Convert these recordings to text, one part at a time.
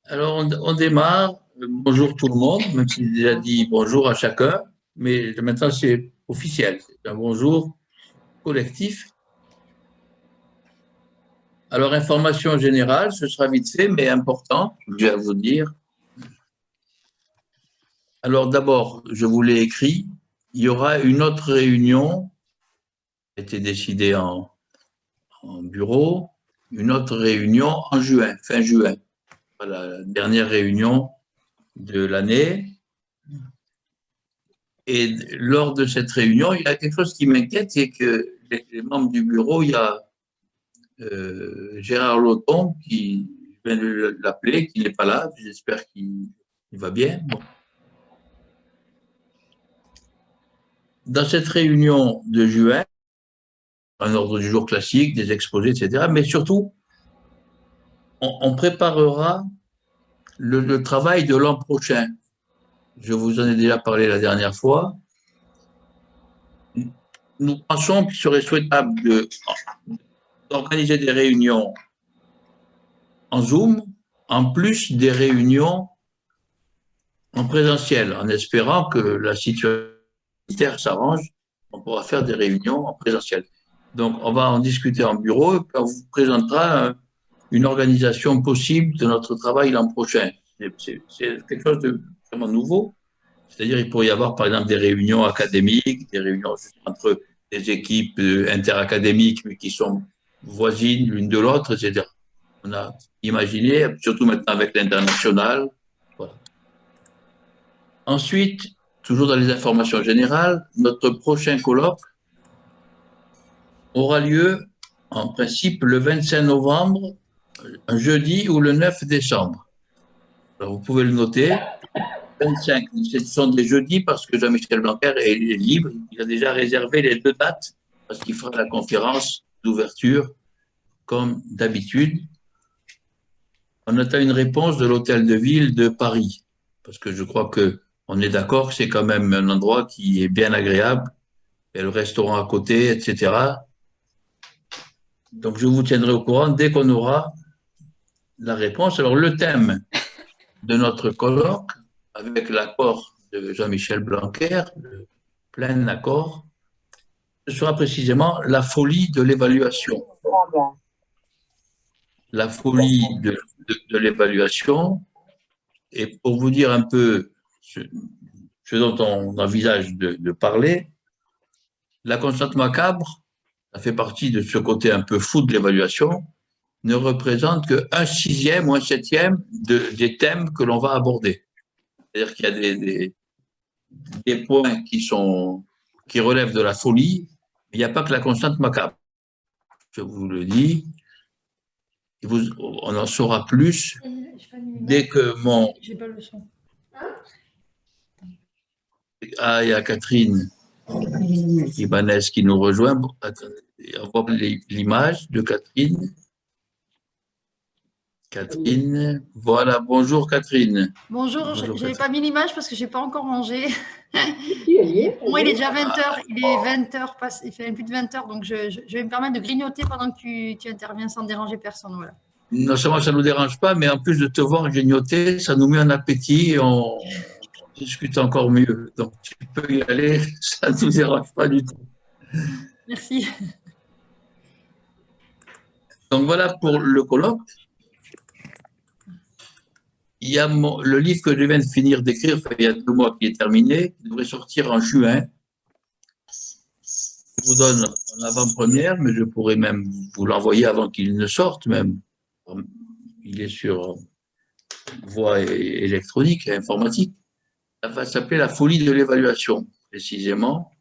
Alors, on démarre. Bonjour tout le monde, même si j'ai déjà dit bonjour à chacun, mais maintenant c'est officiel. C'est un bonjour collectif. Alors, information générale, ce sera vite fait, mais important, je vais vous dire. Alors, d'abord, je vous l'ai écrit, il y aura une autre réunion, qui a été décidée en bureau, une autre réunion en juin, fin juin. Voilà, la dernière réunion de l'année. Et lors de cette réunion, il y a quelque chose qui m'inquiète, c'est que les membres du bureau, il y a Gérard Loton qui je viens de l'appeler, qui n'est pas là. J'espère qu'il va bien. Bon. Dans cette réunion de juin, un ordre du jour classique, des exposés, etc., mais surtout, on préparera le travail de l'an prochain. Je vous en ai déjà parlé la dernière fois. Nous pensons qu'il serait souhaitable d'organiser des réunions en Zoom, en plus des réunions en présentiel, en espérant que la situation s'arrange, on pourra faire des réunions en présentiel. Donc, on va en discuter en bureau et on vous présentera une organisation possible de notre travail l'an prochain. C'est quelque chose de vraiment nouveau. C'est-à-dire, il pourrait y avoir, par exemple, des réunions académiques, des réunions entre des équipes interacadémiques, mais qui sont voisines l'une de l'autre, etc. On a imaginé, surtout maintenant avec l'international. Voilà. Ensuite, toujours dans les informations générales, notre prochain colloque aura lieu en principe le 25 novembre, un jeudi ou le 9 décembre. Alors, vous pouvez le noter. 25, ce sont des jeudis parce que Jean-Michel Blanquer est libre. Il a déjà réservé les deux dates parce qu'il fera la conférence d'ouverture comme d'habitude. On attend une réponse de l'hôtel de ville de Paris parce que je crois qu'on est d'accord que c'est quand même un endroit qui est bien agréable. Et le restaurant à côté, etc. Donc, je vous tiendrai au courant dès qu'on aura la réponse. Alors, le thème de notre colloque, avec l'accord de Jean-Michel Blanquer, le plein accord, ce sera précisément la folie de l'évaluation. La folie de l'évaluation. Et pour vous dire un peu ce dont on envisage de parler, la constante macabre, ça fait partie de ce côté un peu fou de l'évaluation, ne représente qu'un sixième ou un septième des thèmes que l'on va aborder. C'est-à-dire qu'il y a des points qui relèvent de la folie, il n'y a pas que la constante macabre. Je vous le dis, on en saura plus dès que mon... J'ai pas le son. Ah, il y a Catherine Ibanez qui nous rejoint. Attendez, on voit l'image de Catherine. Catherine, voilà, bonjour Catherine. Bonjour, je n'avais pas mis l'image parce que je n'ai pas encore mangé. Pour moi, il est déjà 20h, il est 20h, il fait plus de 20h, donc je vais me permettre de grignoter pendant que tu interviens sans déranger personne. Voilà. Non seulement ça ne nous dérange pas, mais en plus de te voir grignoter, ça nous met un appétit et on discute encore mieux. Donc tu peux y aller, ça ne nous dérange pas du tout. Merci. Donc voilà pour le colloque. Il y a le livre que je viens de finir d'écrire, il y a 2 mois qui est terminé, qui devrait sortir en juin. Je vous donne en avant-première, mais je pourrais même vous l'envoyer avant qu'il ne sorte même. Il est sur voie électronique et informatique. Ça va s'appeler La folie de l'évaluation, précisément.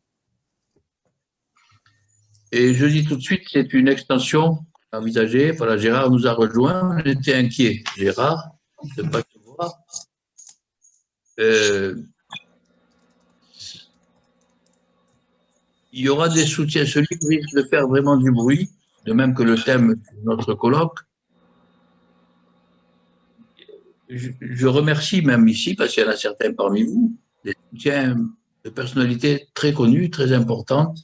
Et je dis tout de suite, c'est une extension envisagée. Voilà, Gérard nous a rejoints. On était inquiet, Gérard, de ne pas te voir. Il y aura des soutiens. Ce livre risque de faire vraiment du bruit, de même que le thème de notre colloque. Je remercie même ici, parce qu'il y en a certains parmi vous, des soutiens de personnalités très connues, très importantes.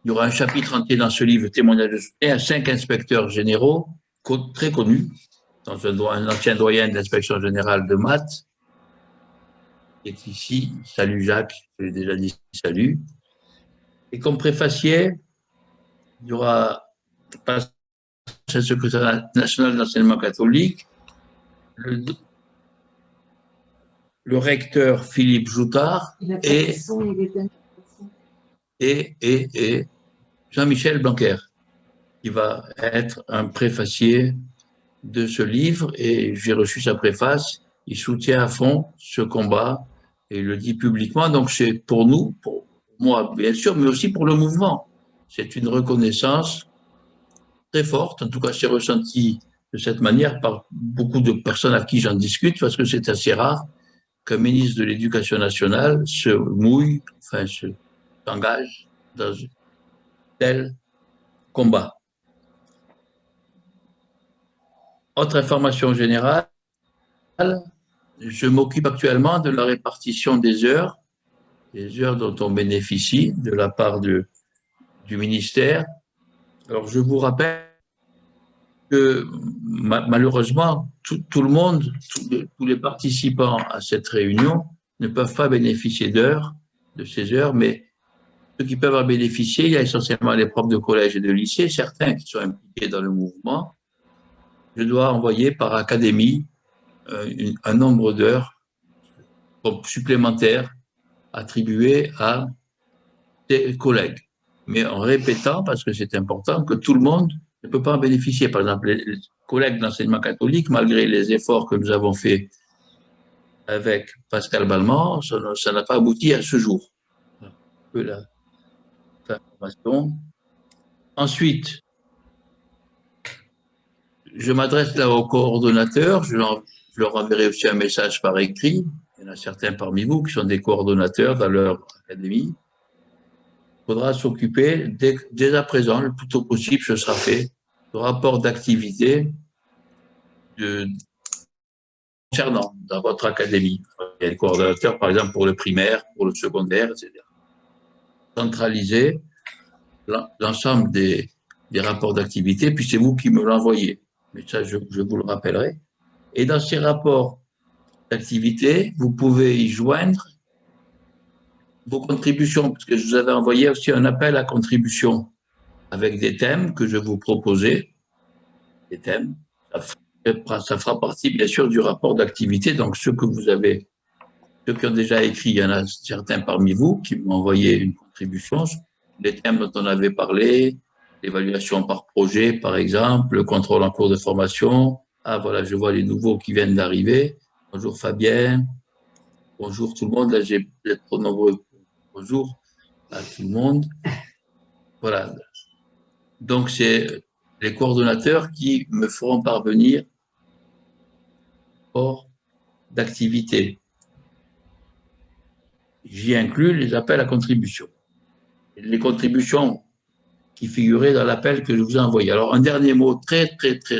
Il y aura un chapitre entier dans ce livre, témoignage de soutien, à 5 inspecteurs généraux très connus. dans un ancien doyen de l'inspection générale de maths, qui est ici. Salut Jacques, je l'ai déjà dit salut. Et comme préfacier, il y aura le secrétaire national d'enseignement catholique, le recteur Philippe Joutard et Jean-Michel Blanquer, qui va être un préfacier de ce livre, et j'ai reçu sa préface. Il soutient à fond ce combat et il le dit publiquement. Donc c'est pour nous, pour moi bien sûr, mais aussi pour le mouvement. C'est une reconnaissance très forte. En tout cas, c'est ressenti de cette manière par beaucoup de personnes à qui j'en discute, parce que c'est assez rare qu'un ministre de l'Éducation nationale se mouille, enfin s'engage dans un tel combat. Autre information générale, je m'occupe actuellement de la répartition des heures dont on bénéficie de la part du ministère. Alors, je vous rappelle que malheureusement, tout le monde, tous les participants à cette réunion ne peuvent pas bénéficier de ces heures, mais ceux qui peuvent en bénéficier, il y a essentiellement les profs de collège et de lycée, certains qui sont impliqués dans le mouvement. Je dois envoyer par académie un nombre d'heures supplémentaires attribuées à des collègues, mais en répétant, parce que c'est important, que tout le monde ne peut pas en bénéficier. Par exemple, les collègues d'enseignement catholique, malgré les efforts que nous avons faits avec Pascal Balmont, ça n'a pas abouti à ce jour. Un peu l'information. Ensuite, je m'adresse là aux coordonnateurs, je leur enverrai aussi un message par écrit. Il y en a certains parmi vous qui sont des coordonnateurs dans leur académie. Il faudra s'occuper dès à présent, le plus tôt possible, ce sera fait, de rapport d'activité concernant dans votre académie. Il y a des coordonnateurs, par exemple, pour le primaire, pour le secondaire, etc. Centraliser l'ensemble des rapports d'activité, puis c'est vous qui me l'envoyez. Mais ça, je vous le rappellerai. Et dans ces rapports d'activité, vous pouvez y joindre vos contributions, parce que je vous avais envoyé aussi un appel à contribution avec des thèmes que je vous proposais. Des thèmes. Ça fera partie, bien sûr, du rapport d'activité. Donc, ceux qui ont déjà écrit, il y en a certains parmi vous qui m'ont envoyé une contribution. Les thèmes dont on avait parlé, l'évaluation par projet, par exemple, le contrôle en cours de formation. Ah, voilà, je vois les nouveaux qui viennent d'arriver. Bonjour Fabien. Bonjour tout le monde. Là, j'ai peut-être trop nombreux. Bonjour à tout le monde. Voilà. Donc, c'est les coordonnateurs qui me feront parvenir hors d'activité. J'y inclus les appels à contribution. Les contributions qui figuraient dans l'appel que je vous ai envoyé. Alors, un dernier mot très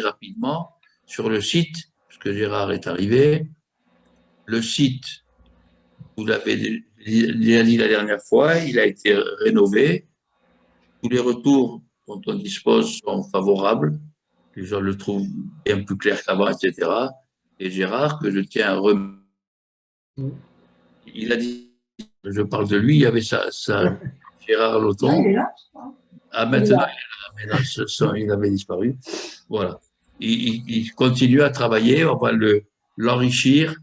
rapidement sur le site, puisque Gérard est arrivé. Le site, vous l'avez déjà dit la dernière fois, il a été rénové. Tous les retours dont on dispose sont favorables. Les gens le trouvent bien plus clair qu'avant, etc. Et Gérard, que je tiens à remercier, il a dit, je parle de lui, il y avait ça Gérard Loton. Il est là, je crois. Ah, maintenant, il est là, mais il avait disparu. Voilà. Il continue à travailler, on va l'enrichir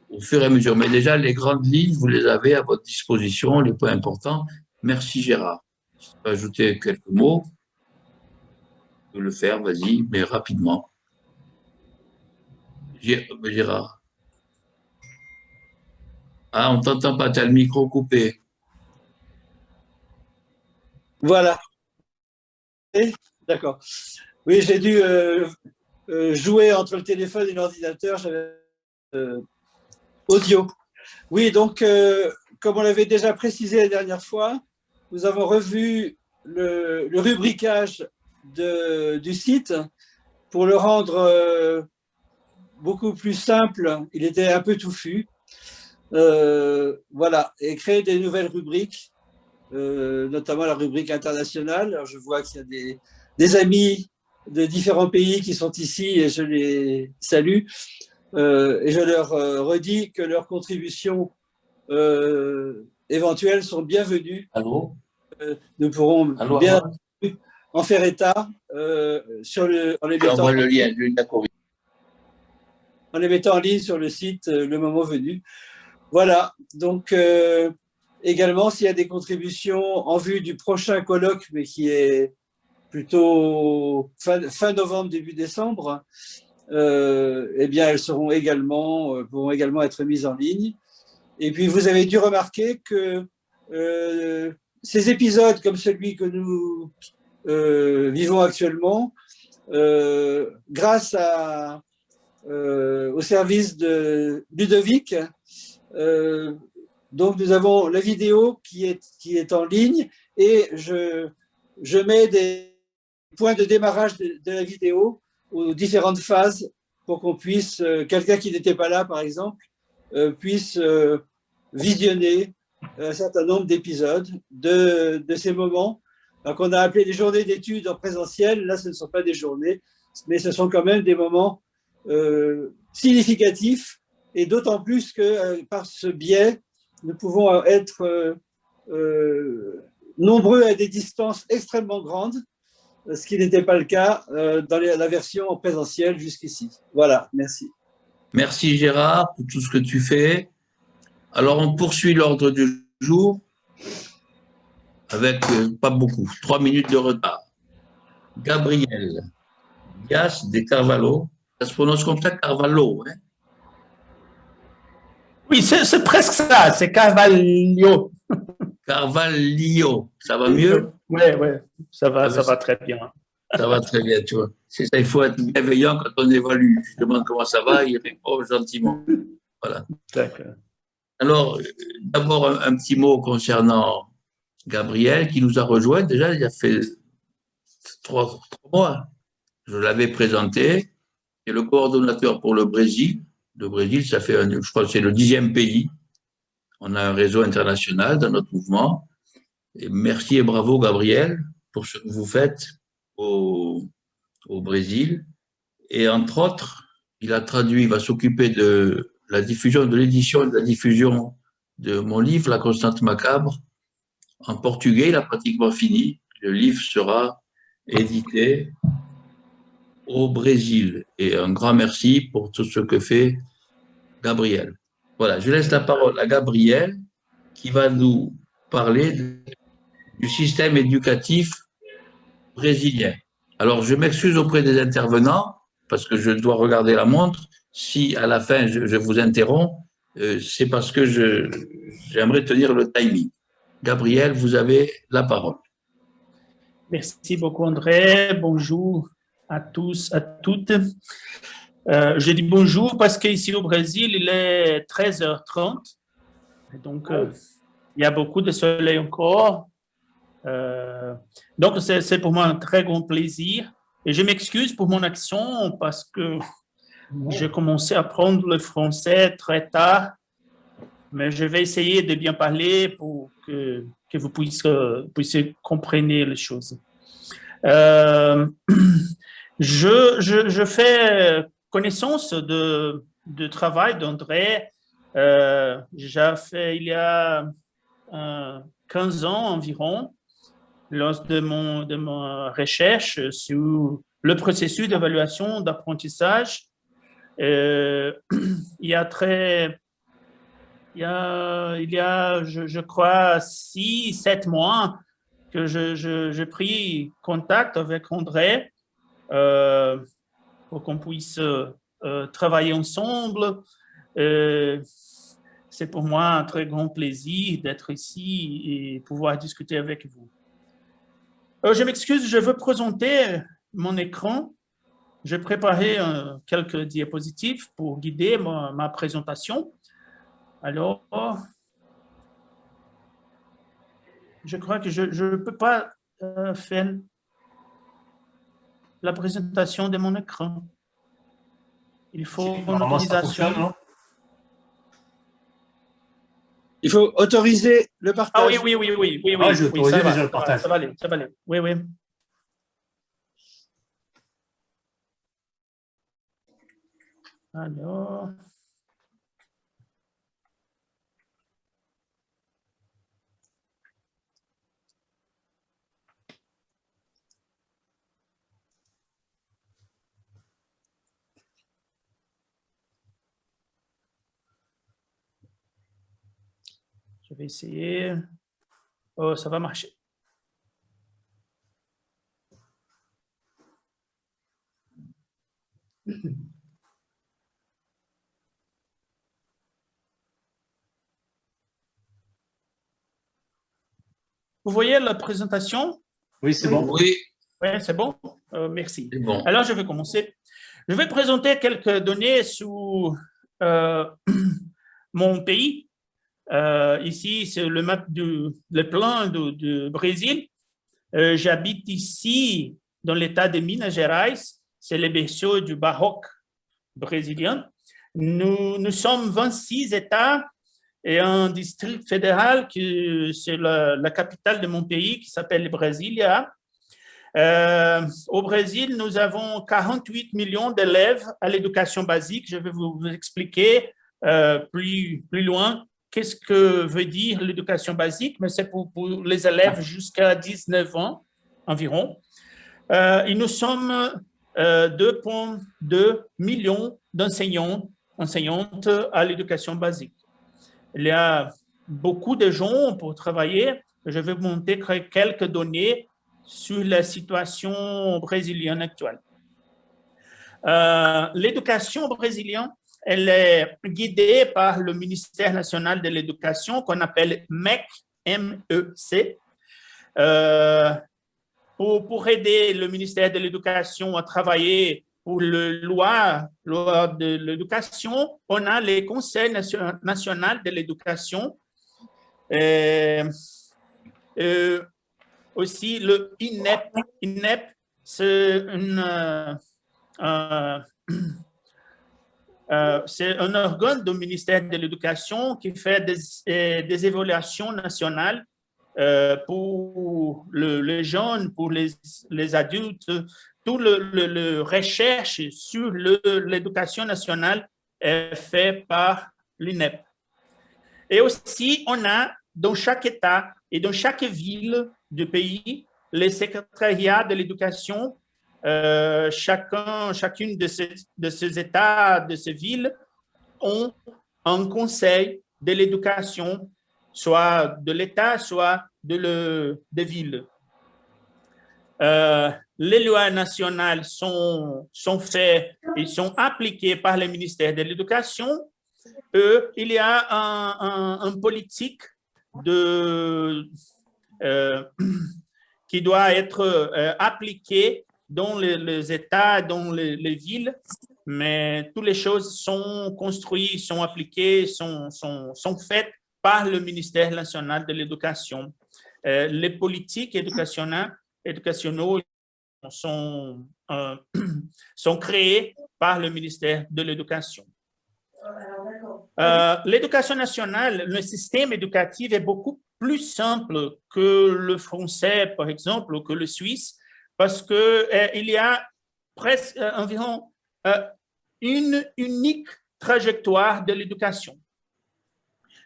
au fur et à mesure. Mais déjà, les grandes lignes, vous les avez à votre disposition, les points importants. Merci Gérard. Je peux ajouter quelques mots. Je peux le faire, vas-y, mais rapidement. Gérard. Ah, on ne t'entend pas, tu as le micro coupé. Voilà. D'accord. Oui, j'ai dû jouer entre le téléphone et l'ordinateur. J'avais audio. Oui, donc, comme on l'avait déjà précisé la dernière fois, nous avons revu le rubricage du site pour le rendre beaucoup plus simple. Il était un peu touffu. Voilà, et créer des nouvelles rubriques, notamment la rubrique internationale. Alors, je vois qu'il y a des amis de différents pays qui sont ici et je les salue. Et je leur redis que leurs contributions éventuelles sont bienvenues. Allô? Nous pourrons Allô, bien Ahmad? en faire état en les Je mettant envoie le lien, d'accord. en les mettant en ligne sur le site le moment venu. Voilà, donc également s'il y a des contributions en vue du prochain colloque, mais qui est plutôt fin novembre, début décembre, eh bien elles pourront également être mises en ligne. Et puis vous avez dû remarquer que ces épisodes comme celui que nous vivons actuellement, grâce au service de Ludovic, donc nous avons la vidéo qui est en ligne et je mets des points de démarrage de la vidéo aux différentes phases pour qu'on puisse, quelqu'un qui n'était pas là par exemple, puisse visionner un certain nombre d'épisodes de ces moments. Donc on a appelé les journées d'études en présentiel. Là, ce ne sont pas des journées, mais ce sont quand même des moments significatifs, et d'autant plus que par ce biais, nous pouvons être nombreux à des distances extrêmement grandes, ce qui n'était pas le cas dans la version en présentiel jusqu'ici. Voilà, merci. Merci Gérard pour tout ce que tu fais. Alors, on poursuit l'ordre du jour avec pas beaucoup, 3 minutes de retard. Gabriel Dias de Carvalho, ça se prononce comme ça, Carvalho, hein? Oui, c'est presque ça, c'est Carvalho. Carvalho, ça va mieux? Oui, ça va très bien. Ça va très bien, tu vois. C'est ça, il faut être bienveillant quand on évalue. Je demande comment ça va, il répond gentiment. Voilà. D'accord. Alors, d'abord, un petit mot concernant Gabriel qui nous a rejoint déjà il y a fait 3 mois. Je l'avais présenté. C'est le coordonnateur pour le Brésil. Le Brésil, ça fait, je crois que c'est le 10e pays. On a un réseau international dans notre mouvement. Et merci et bravo, Gabriel, pour ce que vous faites au Brésil. Et entre autres, il va s'occuper de la diffusion, de l'édition et de la diffusion de mon livre, La Constante Macabre, en portugais. Il a pratiquement fini. Le livre sera édité au Brésil. Et un grand merci pour tout ce que fait Gabriel. Voilà, je laisse la parole à Gabriel qui va nous parler du système éducatif brésilien. Alors, je m'excuse auprès des intervenants parce que je dois regarder la montre. Si à la fin je vous interromps, c'est parce que j'aimerais tenir le timing. Gabriel, vous avez la parole. Merci beaucoup, André. Bonjour à tous, à toutes. Je dis bonjour parce qu'ici au Brésil, il est 13h30. Donc, il y a beaucoup de soleil encore. Donc, c'est pour moi un très grand plaisir. Et je m'excuse pour mon accent parce que j'ai commencé à apprendre le français très tard. Mais je vais essayer de bien parler pour que vous puissiez comprendre les choses. Je fais connaissance de travail d'André. J'ai fait il y a 15 ans environ, lors de ma recherche sur le processus d'évaluation d'apprentissage. Il y a, je crois, 6-7 mois que j'ai pris contact avec André pour qu'on puisse travailler ensemble. C'est pour moi un très grand plaisir d'être ici et pouvoir discuter avec vous. Je m'excuse, je veux présenter mon écran. J'ai préparé quelques diapositives pour guider ma présentation. Alors, je crois que je ne peux pas faire la présentation de mon écran. Il faut une autorisation. Il faut autoriser le partage. Ah oui. J'ai autorisé déjà le partage. Ça va aller. Oui. Alors, je vais essayer. Oh, ça va marcher. Vous voyez la présentation? Oui, c'est bon. Oui, Oui, c'est bon. Merci. c'est bon. Alors, je vais commencer. Je vais présenter quelques données sur mon pays. Ici, c'est le map le plan du Brésil. J'habite ici dans l'état de Minas Gerais. C'est le berceau du baroque brésilien. Nous sommes 26 États et un district fédéral qui c'est la capitale de mon pays qui s'appelle Brasilia. Au Brésil, nous avons 48 millions d'élèves à l'éducation basique. Je vais vous expliquer plus loin qu'est-ce que veut dire l'éducation basique, mais c'est pour les élèves jusqu'à 19 ans environ. Et nous sommes 2,2 millions enseignantes à l'éducation basique. Il y a beaucoup de gens pour travailler. Je vais vous montrer quelques données sur la situation brésilienne actuelle. L'éducation brésilienne, elle est guidée par le ministère national de l'éducation qu'on appelle MEC, M-E-C, pour aider le ministère de l'Éducation à travailler pour la loi de l'éducation. On a le Conseil national de l'éducation, aussi le INEP. INEP, c'est c'est un organe du ministère de l'Éducation qui fait des évaluations nationales pour les jeunes, pour les adultes. Toute la recherche sur l'éducation nationale est faite par l'INEP. Et aussi, on a dans chaque État et dans chaque ville du pays les secrétariats de l'éducation. Chacune de ces États, de ces villes, ont un conseil de l'éducation, soit de l'État, soit des villes. Les lois nationales sont faites et sont appliquées par le ministère de l'Éducation. Il y a un politique qui doit être appliqué dans les États, dans les villes, mais toutes les choses sont construites, sont appliquées, sont faites par le ministère national de l'Éducation. Les politiques éducationnelles sont créées par le ministère de l'Éducation. L'éducation nationale, le système éducatif est beaucoup plus simple que le français, par exemple, ou que le suisse, parce qu'il y a presque environ une unique trajectoire de l'éducation.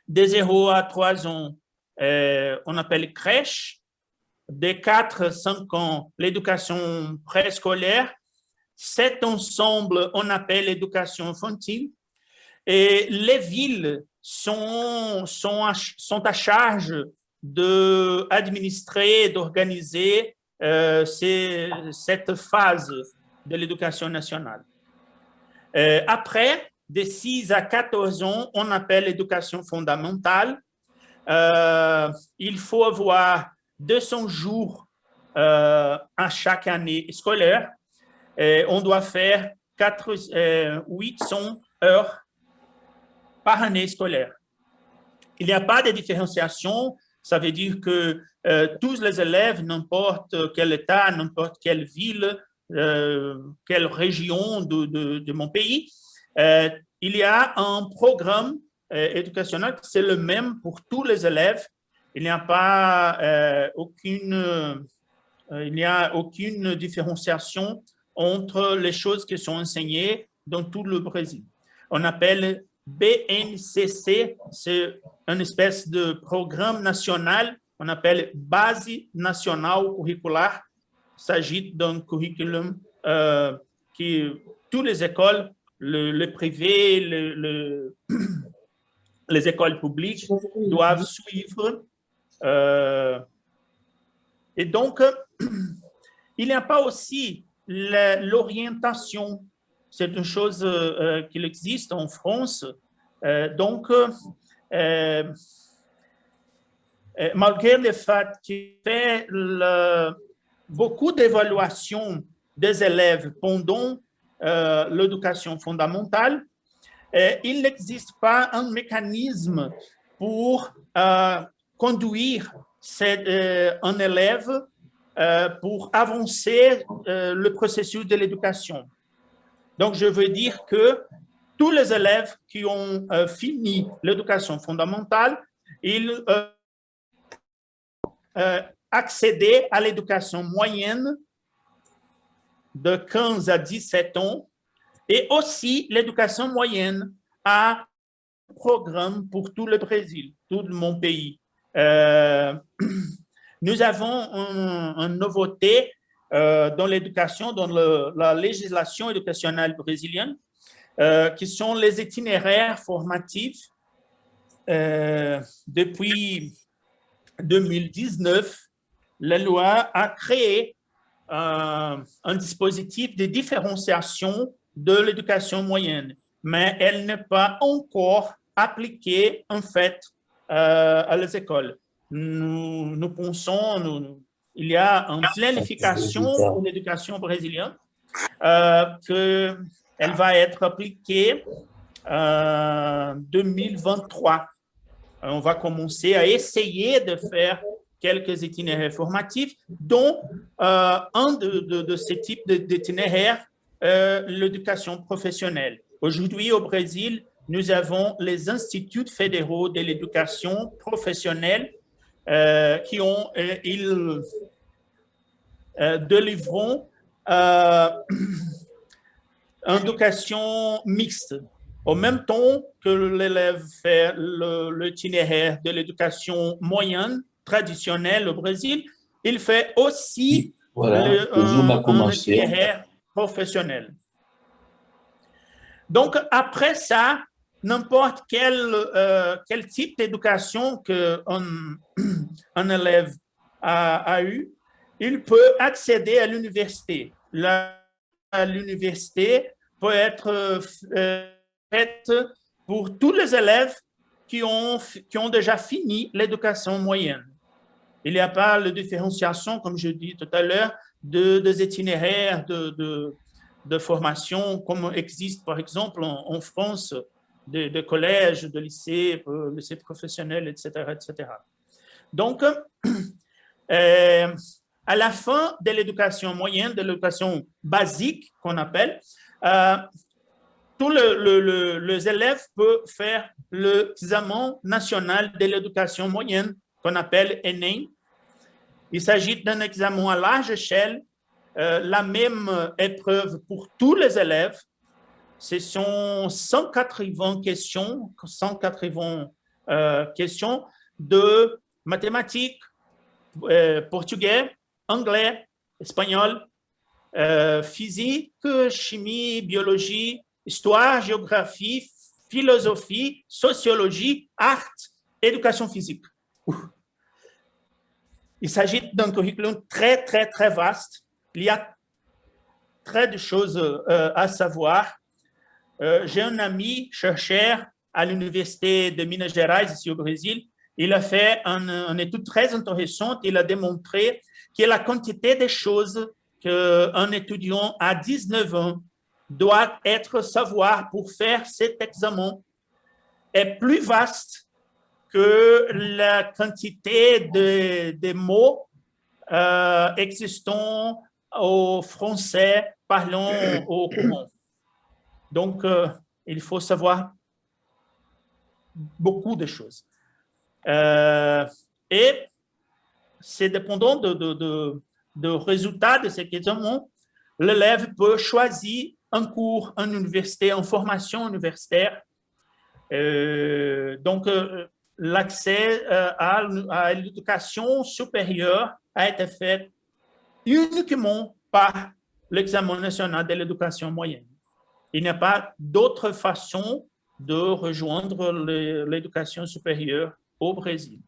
De 0 à 3 ans, on appelle crèche. De 4 à 5 ans, l'éducation préscolaire. 7 ensemble, on appelle l'éducation infantile. Et les villes sont à charge d'administrer, d'organiser cette phase de l'éducation nationale. Après, de 6 à 14 ans, on appelle l'éducation fondamentale. Il faut avoir 200 jours à chaque année scolaire. On doit faire 800 heures par année scolaire. Il n'y a pas de différenciation. Ça veut dire que tous les élèves, n'importe quel État, n'importe quelle ville, quelle région de mon pays, il y a un programme éducationnel qui c'est le même pour tous les élèves. Il n'y a pas aucune différenciation entre les choses qui sont enseignées dans tout le Brésil. On appelle BNCC, c'est une espèce de programme national, on appelle Base nationale curriculaire. Il s'agit d'un curriculum que toutes les écoles, le privé, les écoles publiques doivent suivre. Et donc, il n'y a pas aussi l'orientation. C'est une chose qui existe en France. Donc, malgré le fait qu'il fait beaucoup d'évaluations des élèves pendant l'éducation fondamentale, il n'existe pas un mécanisme pour conduire un élève pour avancer le processus de l'éducation. Donc, je veux dire que tous les élèves qui ont fini l'éducation fondamentale, ils accédaient à l'éducation moyenne de 15 à 17 ans et aussi l'éducation moyenne à un programme pour tout le Brésil, tout mon pays. Nous avons une nouveauté dans l'éducation, dans la législation éducationnelle brésilienne, qui sont les itinéraires formatifs. Depuis 2019, la loi a créé un dispositif de différenciation de l'éducation moyenne, mais elle n'est pas encore appliquée en fait à les écoles. Nous pensons, il y a une planification de l'éducation brésilienne qu'elle va être appliquée en 2023. On va commencer à essayer de faire quelques itinéraires formatifs, dont un de ces types d'itinéraires, l'éducation professionnelle. Aujourd'hui, au Brésil, nous avons les instituts fédéraux de l'éducation professionnelle qui ont, ils délivrent une éducation mixte. Au même temps que l'élève fait l'itinéraire de l'éducation moyenne traditionnelle au Brésil, il fait aussi un itinéraire professionnel. Donc, après ça, n'importe quel type d'éducation qu'un élève a eu, il peut accéder à l'université. L'université peut être faite pour tous les élèves qui ont déjà fini l'éducation moyenne. Il n'y a pas de différenciation, comme je dis tout à l'heure, des itinéraires de formation comme existe, par exemple, en France, de collèges, de lycées professionnels, etc., etc. Donc, à la fin de l'éducation moyenne, de l'éducation basique qu'on appelle, tous les élèves peuvent faire l'examen national de l'éducation moyenne qu'on appelle ENEM. Il s'agit d'un examen à large échelle, la même épreuve pour tous les élèves. Ce sont 180 questions de mathématiques, portugais, anglais, espagnol, physique, chimie, biologie, histoire, géographie, philosophie, sociologie, art, éducation physique. Il s'agit d'un curriculum très, très, très vaste. Il y a très de choses à savoir. J'ai un ami chercheur à l'Université de Minas Gerais, ici au Brésil. Il a fait une étude très intéressante. Il a démontré que la quantité de choses qu'un étudiant à 19 ans doit savoir pour faire cet examen est plus vaste que la quantité de mots existants au français parlant au courant. Donc, il faut savoir beaucoup de choses. Et c'est dépendant du résultat de cet examen, l'élève peut choisir un cours en université, en formation universitaire. Donc, l'accès à l'éducation supérieure a été fait uniquement par l'examen national de l'éducation moyenne. Il n'y a pas d'autre façon de rejoindre l'éducation supérieure au Brésil.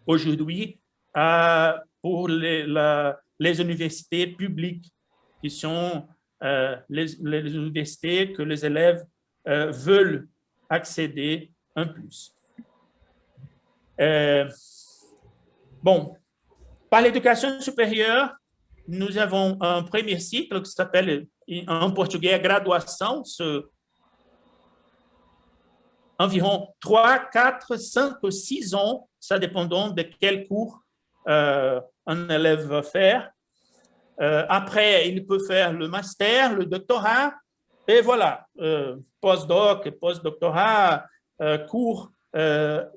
Aujourd'hui, pour les universités publiques, qui sont les universités que les élèves veulent accéder en plus. Bon, par l'éducation supérieure, nous avons un premier cycle qui s'appelle en portugais graduação, environ 3, 4, 5, 6 ans, ça dépendant de quel cours un élève va faire. Après, il peut faire le master, le doctorat, et voilà, postdoc, postdoctorat, cours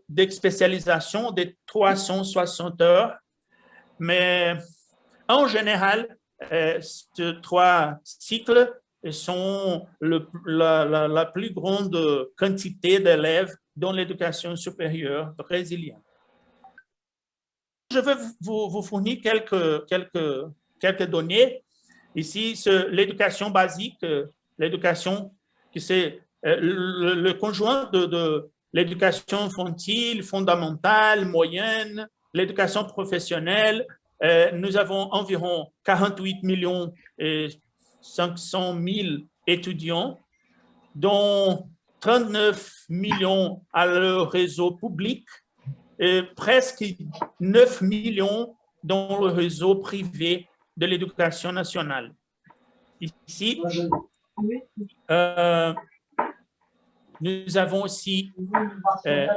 d'espécialisation de 360 heures. Mais en général, ces 3 cycles sont la plus grande quantité d'élèves dans l'éducation supérieure brésilienne. Je vais vous fournir quelques données. Ici, c'est l'éducation basique, l'éducation qui c'est le conjoint de l'éducation infantile, fondamentale, moyenne, l'éducation professionnelle. Nous avons environ 48 millions et 500 000 étudiants, dont 39 millions à le réseau public et presque 9 millions dans le réseau privé de l'éducation nationale. Ici, nous avons aussi, c'est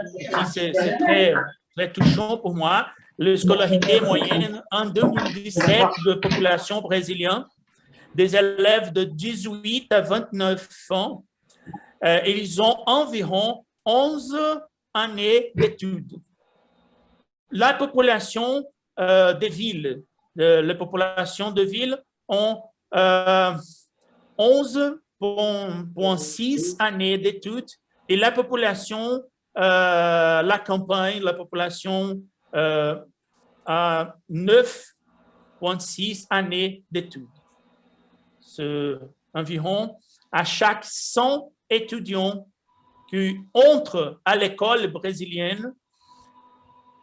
très, très touchant pour moi, la scolarité moyenne en 2017 de la population brésilienne, des élèves de 18 à 29 ans, ils ont environ 11 années d'études. La population des villes, les populations de villes ont 11,6 années d'études et la population, la campagne, la population a 9,6 années d'études. C'est environ à chaque 100 étudiants qui entrent à l'école brésilienne,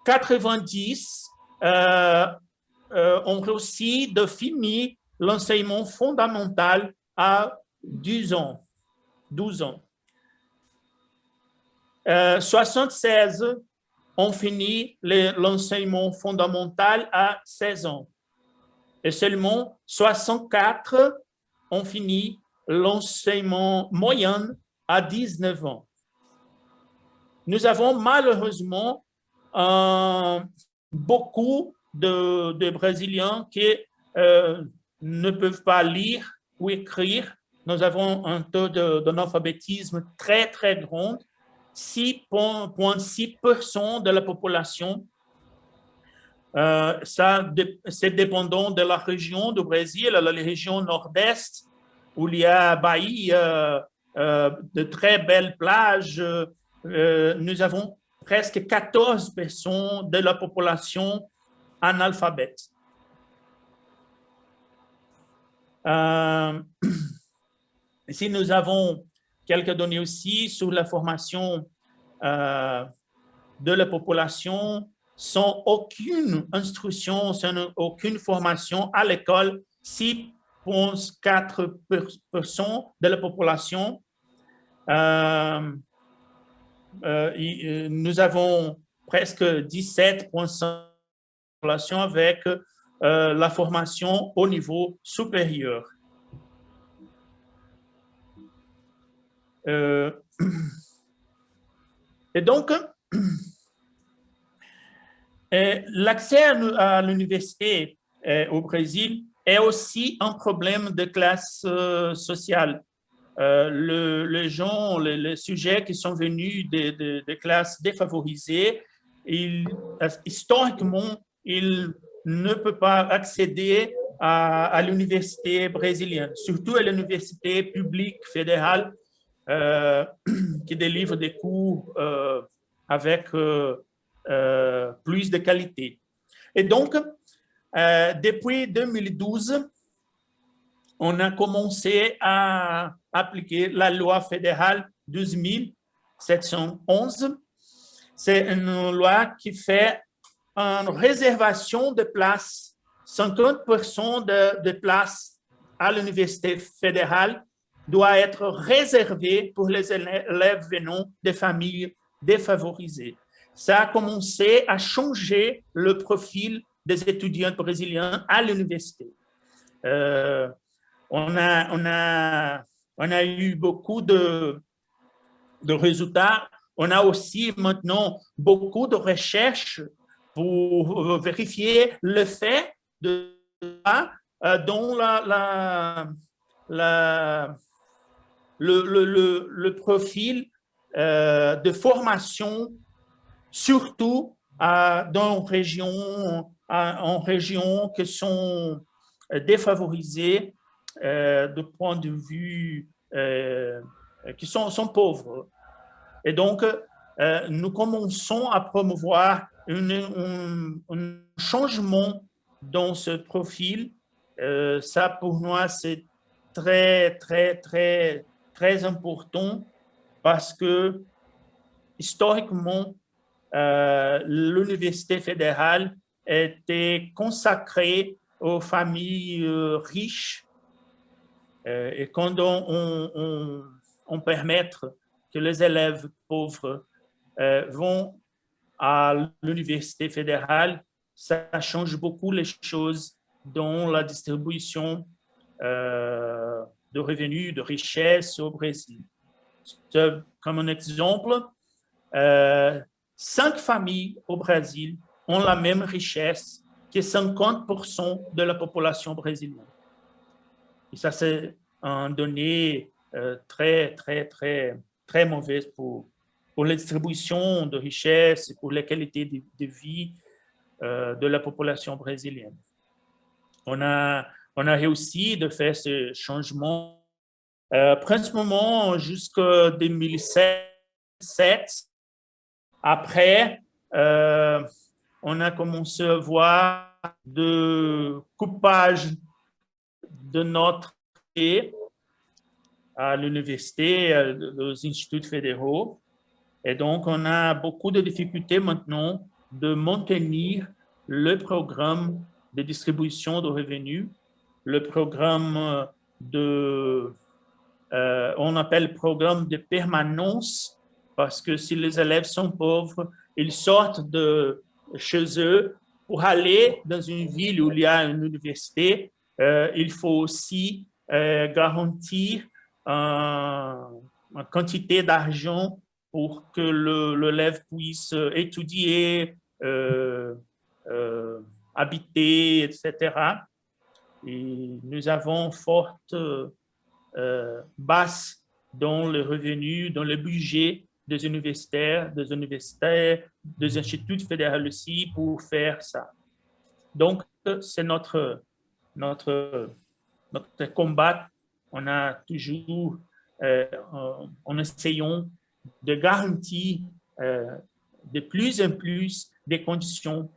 90 ont réussi de finir l'enseignement fondamental à 12 ans. 76 ont fini l'enseignement fondamental à 16 ans. Et seulement 64 ont fini l'enseignement moyen à 19 ans. Nous avons malheureusement beaucoup de Brésiliens qui ne peuvent pas lire ou écrire. Nous avons un taux d'analphabétisme très, très grand, 6,6% de la population. C'est dépendant de la région du Brésil, la région nord-est, où il y a Bahia, de très belles plages. Nous avons presque 14% de la population analphabète. Ici, nous avons quelques données aussi sur la formation de la population sans aucune instruction, sans aucune formation à l'école. 6,4% de la population. Nous avons presque 17,5% de la population avec la formation au niveau supérieur. Et donc, l'accès à l'université au Brésil est aussi un problème de classe sociale. Les gens, les sujets qui sont venus des classes défavorisées, historiquement, ils ne peuvent pas accéder à l'université brésilienne, surtout à l'université publique fédérale qui délivre des cours avec plus de qualité. Et donc, depuis 2012, on a commencé à appliquer la loi fédérale 12711. C'est une loi qui fait une réservation de places, 50% de places à l'université fédérale doit être réservée pour les élèves venant des familles défavorisées. Ça a commencé à changer le profil des étudiants brésiliens à l'université. On a eu beaucoup de résultats. On a aussi maintenant beaucoup de recherches pour vérifier le fait de dont le profil de formation, surtout en régions qui sont défavorisées de point de vue qui sont pauvres. Et donc, nous commençons à promouvoir un changement dans ce profil. Ça, pour moi, c'est très, très, très, très important parce que, historiquement, l'université fédérale était consacrée aux familles riches. Et quand on permet que les élèves pauvres vont à l'université fédérale, ça change beaucoup les choses dans la distribution de revenus, de richesses au Brésil. Comme un exemple, 5 familles au Brésil ont la même richesse que 50% de la population brésilienne. Et ça, c'est une donnée très, très, très, très mauvaise pour la distribution de richesses et pour la qualité de vie de la population brésilienne. On a réussi de faire ce changement principalement jusqu'en 2007. Après, on a commencé à voir de coupage de notre à l'université, aux instituts fédéraux. Et donc, on a beaucoup de difficultés maintenant de maintenir le programme de distribution de revenus, le programme on appelle programme de permanence, parce que si les élèves sont pauvres, ils sortent de chez eux pour aller dans une ville où il y a une université. Il faut aussi garantir une quantité d'argent pour que l'élève puisse étudier, habiter, etc. Et nous avons forte baisse dans les revenus, dans le budget des universitaires, des instituts fédéraux aussi pour faire ça. Donc, c'est notre combat. On a toujours, en essayant de garantir de plus en plus des conditions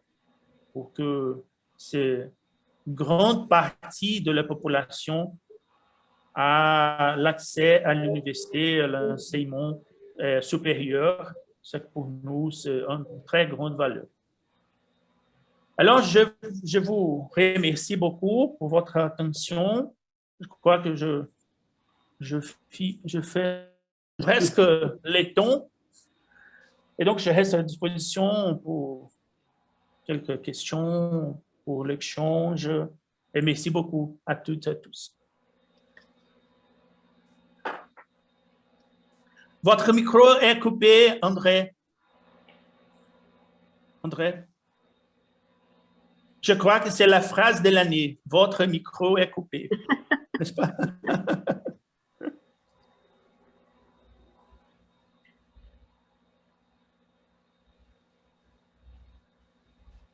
pour que cette grande partie de la population a l'accès à l'université, à l'enseignement supérieur. C'est pour nous, c'est une très grande valeur. Alors, je vous remercie beaucoup pour votre attention. Je crois que je fais presque les temps. Et donc, je reste à disposition pour quelques questions, pour l'échange. Et merci beaucoup à toutes et à tous. Votre micro est coupé, André. André? Je crois que c'est la phrase de l'année. Votre micro est coupé. N'est-ce pas?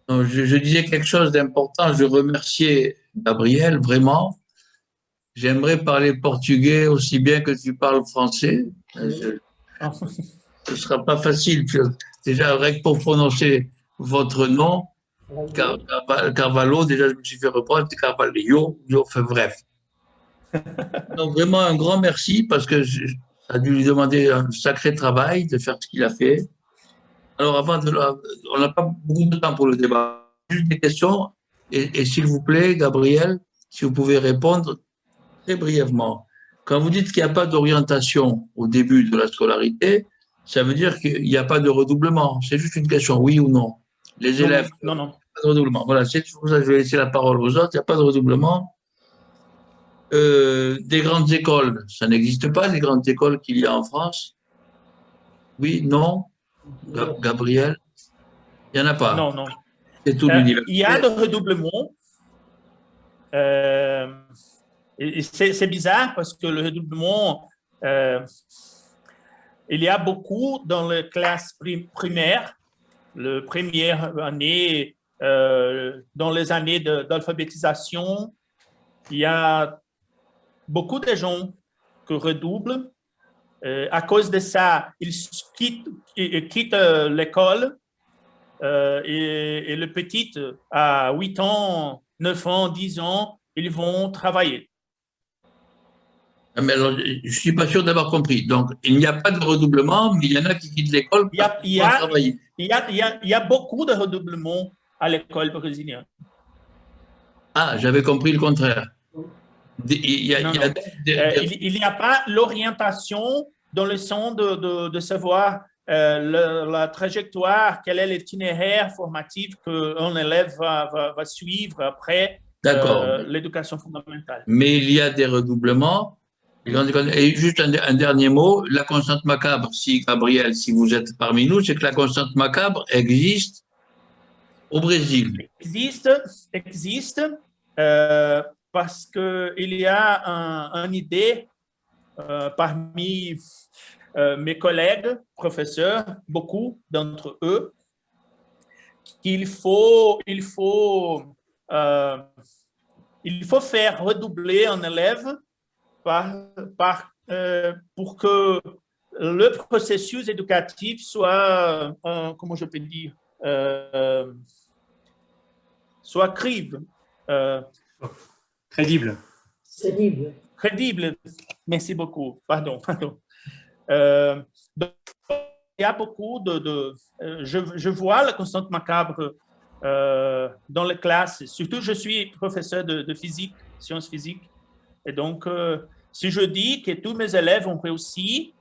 Je disais quelque chose d'important. Je remerciais Gabriel, vraiment. J'aimerais parler portugais aussi bien que tu parles français. Ce ne sera pas facile. Déjà, rien que pour prononcer votre nom, Carvalho, déjà, je me suis fait reprendre, c'est Carvalho, enfin bref. Donc, vraiment, un grand merci parce que ça a dû lui demander un sacré travail de faire ce qu'il a fait. Alors, on n'a pas beaucoup de temps pour le débat. Juste des questions. Et s'il vous plaît, Gabriel, si vous pouvez répondre très brièvement. Quand vous dites qu'il n'y a pas d'orientation au début de la scolarité, ça veut dire qu'il n'y a pas de redoublement. C'est juste une question, oui ou non. Les élèves, non. pas de redoublement. Voilà, c'est pour ça que je vais laisser la parole aux autres. Il n'y a pas de redoublement. Des grandes écoles, ça n'existe pas, les grandes écoles qu'il y a en France. Oui, non, Gabriel, il n'y en a pas. Non. C'est tout l'université. Il y a de redoublement. Et c'est bizarre parce que le redoublement, il y a beaucoup dans les classes primaires, la première année, dans les années d'alphabétisation, il y a beaucoup de gens qui redoublent. À cause de ça, ils quittent l'école et le petit, à 8 ans, 9 ans, 10 ans, ils vont travailler. Mais alors, je ne suis pas sûr d'avoir compris. Donc, il n'y a pas de redoublement, mais il y en a qui quittent l'école pour travailler. Il y a beaucoup de redoublements à l'école brésilienne. Ah, j'avais compris le contraire. Il n'y a pas l'orientation dans le sens de savoir la trajectoire, quel est l'itinéraire formatif qu'un élève va suivre après l'éducation fondamentale. Mais il y a des redoublements. Et juste un dernier mot, la constante macabre, Gabriel, si vous êtes parmi nous, c'est que la constante macabre existe au Brésil. Existe parce qu'il y a une idée parmi mes collègues, professeurs, beaucoup d'entre eux, qu'il faut faire redoubler un élève pour que le processus éducatif soit, comment je peux dire, soit crédible. Crédible. Merci beaucoup. Pardon. Donc, il y a beaucoup je vois la constante macabre dans les classes. Surtout, je suis professeur de physique, sciences physiques. Et donc, si je dis que tous mes élèves ont réussi,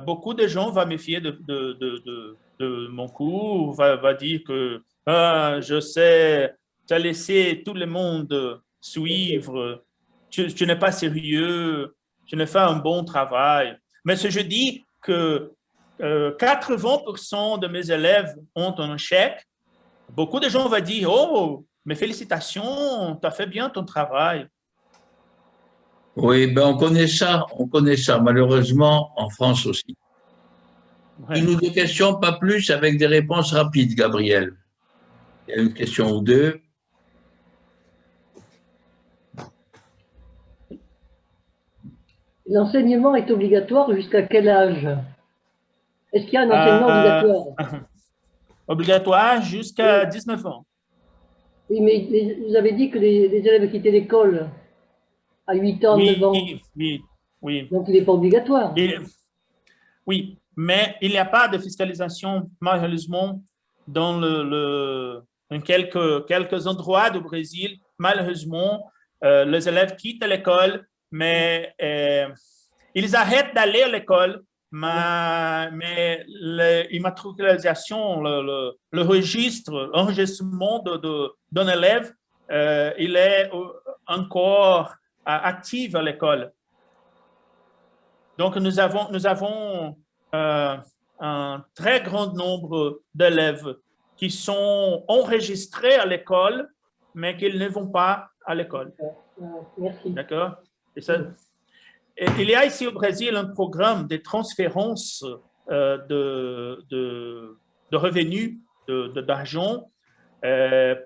beaucoup de gens vont me fier de mon cours, va dire que je sais, tu as laissé tout le monde suivre, tu n'es pas sérieux, tu ne fais un bon travail. Mais si je dis que 80% de mes élèves ont un échec, beaucoup de gens vont dire « Oh, mes félicitations, tu as fait bien ton travail. » Oui, ben on connaît ça, malheureusement, en France aussi. Ouais. Une ou deux questions, pas plus, avec des réponses rapides, Gabriel. Il y a une question ou deux. L'enseignement est obligatoire jusqu'à quel âge? Est-ce qu'il y a un enseignement obligatoire? Obligatoire jusqu'à 19 ans. Oui, mais vous avez dit que les élèves quittaient l'école à 8 ans, 9 ans. Oui. Donc, il n'est pas obligatoire. Oui, mais il n'y a pas de fiscalisation, malheureusement, dans quelques endroits du Brésil. Malheureusement, les élèves quittent l'école, mais ils arrêtent d'aller à l'école, mais l'immatriculation, le registre, l'enregistrement d'un élève, il est encore actif à l'école. Donc, nous avons un très grand nombre d'élèves qui sont enregistrés à l'école, mais qui ne vont pas à l'école. Merci. D'accord? Et il y a ici au Brésil un programme de transférence de revenus, d'argent,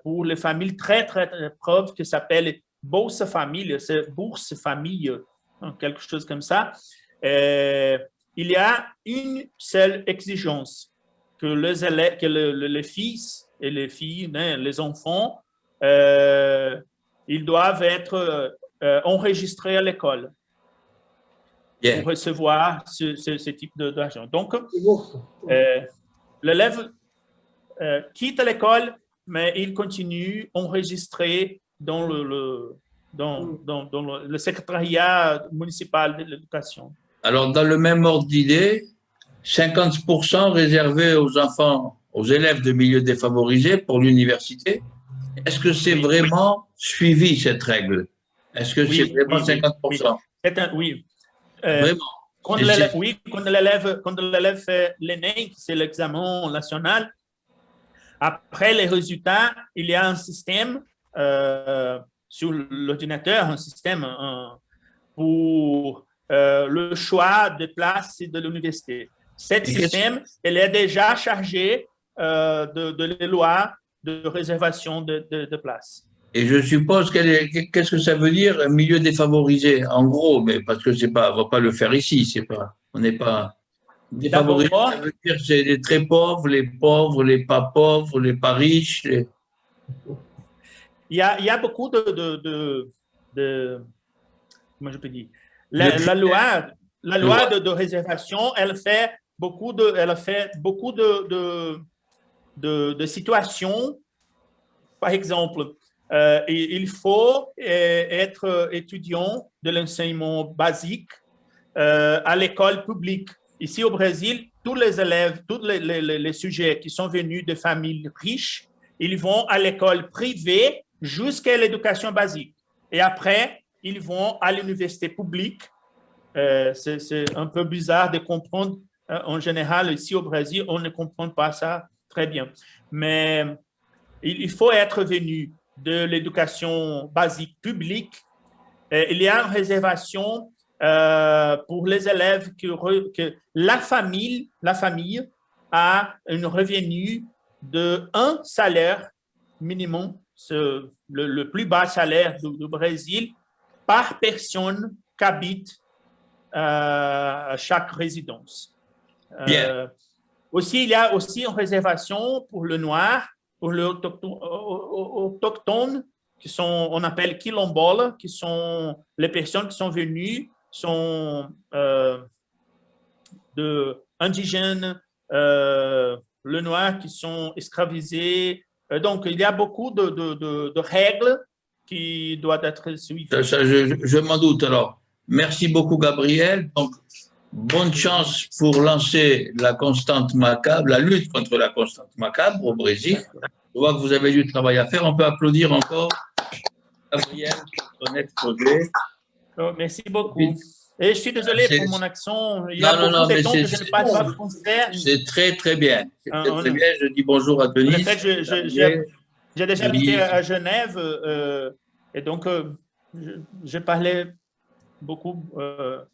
pour les familles très, très, très pauvres qui s'appelle Bolsa Família, c'est Bourse Famille, quelque chose comme ça. Il y a une seule exigence, que les élèves, que les fils et les filles, hein, les enfants, ils doivent être enregistrés à l'école pour recevoir ce type d'argent. Donc, l'élève quitte l'école, mais il continue enregistré dans le secrétariat municipal de l'éducation. Alors, dans le même ordre d'idée, 50% réservés aux enfants, aux élèves de milieux défavorisés pour l'université. Est-ce que c'est vraiment suivi, cette règle? Est-ce que c'est vraiment 50%? Oui. Vraiment? Quand l'élève fait l'ENEM, c'est l'examen national, après les résultats, il y a un système sur l'ordinateur, un système pour le choix de place de l'université. Ce système, il est déjà chargé de les lois de réservation de place. Et je suppose qu'est-ce que ça veut dire milieu défavorisé, en gros, mais parce que c'est pas, on va pas le faire ici, c'est pas, on n'est pas défavorisé. Ça veut dire que c'est les très pauvres, les pas pauvres, les pas riches. Il y a beaucoup de comment je peux dire, la loi de réservation, elle fait beaucoup de situations. Par exemple, il faut être étudiant de l'enseignement basique à l'école publique. Ici au Brésil, tous les élèves, tous les sujets qui sont venus de familles riches, ils vont à l'école privée jusqu'à l'éducation basique. Et après, ils vont à l'université publique. C'est un peu bizarre de comprendre. En général, ici au Brésil, on ne comprend pas ça très bien. Mais il faut être venu de l'éducation basique publique. Il y a une réservation pour les élèves que la famille a un revenu de un salaire minimum, le plus bas salaire du Brésil, par personne qu'habite chaque résidence. Aussi, il y a aussi une réservation pour le noir, pour les autochtones, qui sont, on appelle quilombola, qui sont les personnes qui sont venues, sont indigènes, le noir, qui sont esclavisés. Donc, il y a beaucoup de règles qui doivent être suivies. Je m'en doute. Alors, merci beaucoup, Gabriel. Donc, bonne chance pour lancer la constante macabre, la lutte contre la constante macabre au Brésil. Je vois que vous avez du travail à faire. On peut applaudir encore Gabriel pour son exposé. Oh, merci beaucoup. Et je suis désolé pour mon accent. Il y a beaucoup de temps que je ne parle pas français. C'est très, très bien. C'est très bien. Je dis bonjour à Denis. En fait, j'ai déjà habité à Genève et donc je parlais beaucoup.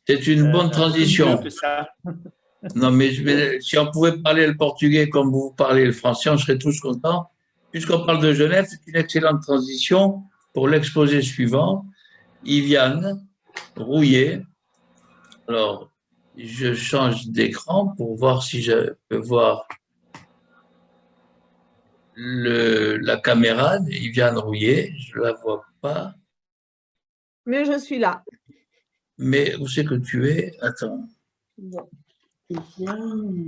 C'est une bonne transition. Non, mais si on pouvait parler le portugais comme vous parlez le français, on serait tous contents. Puisqu'on parle de Genève, c'est une excellente transition pour l'exposé suivant. Yviane Rouillet. Alors, je change d'écran pour voir si je peux voir la caméra d'Yviane Rouillet. Je ne la vois pas. Mais je suis là. Mais où c'est que tu es? Attends. Bon.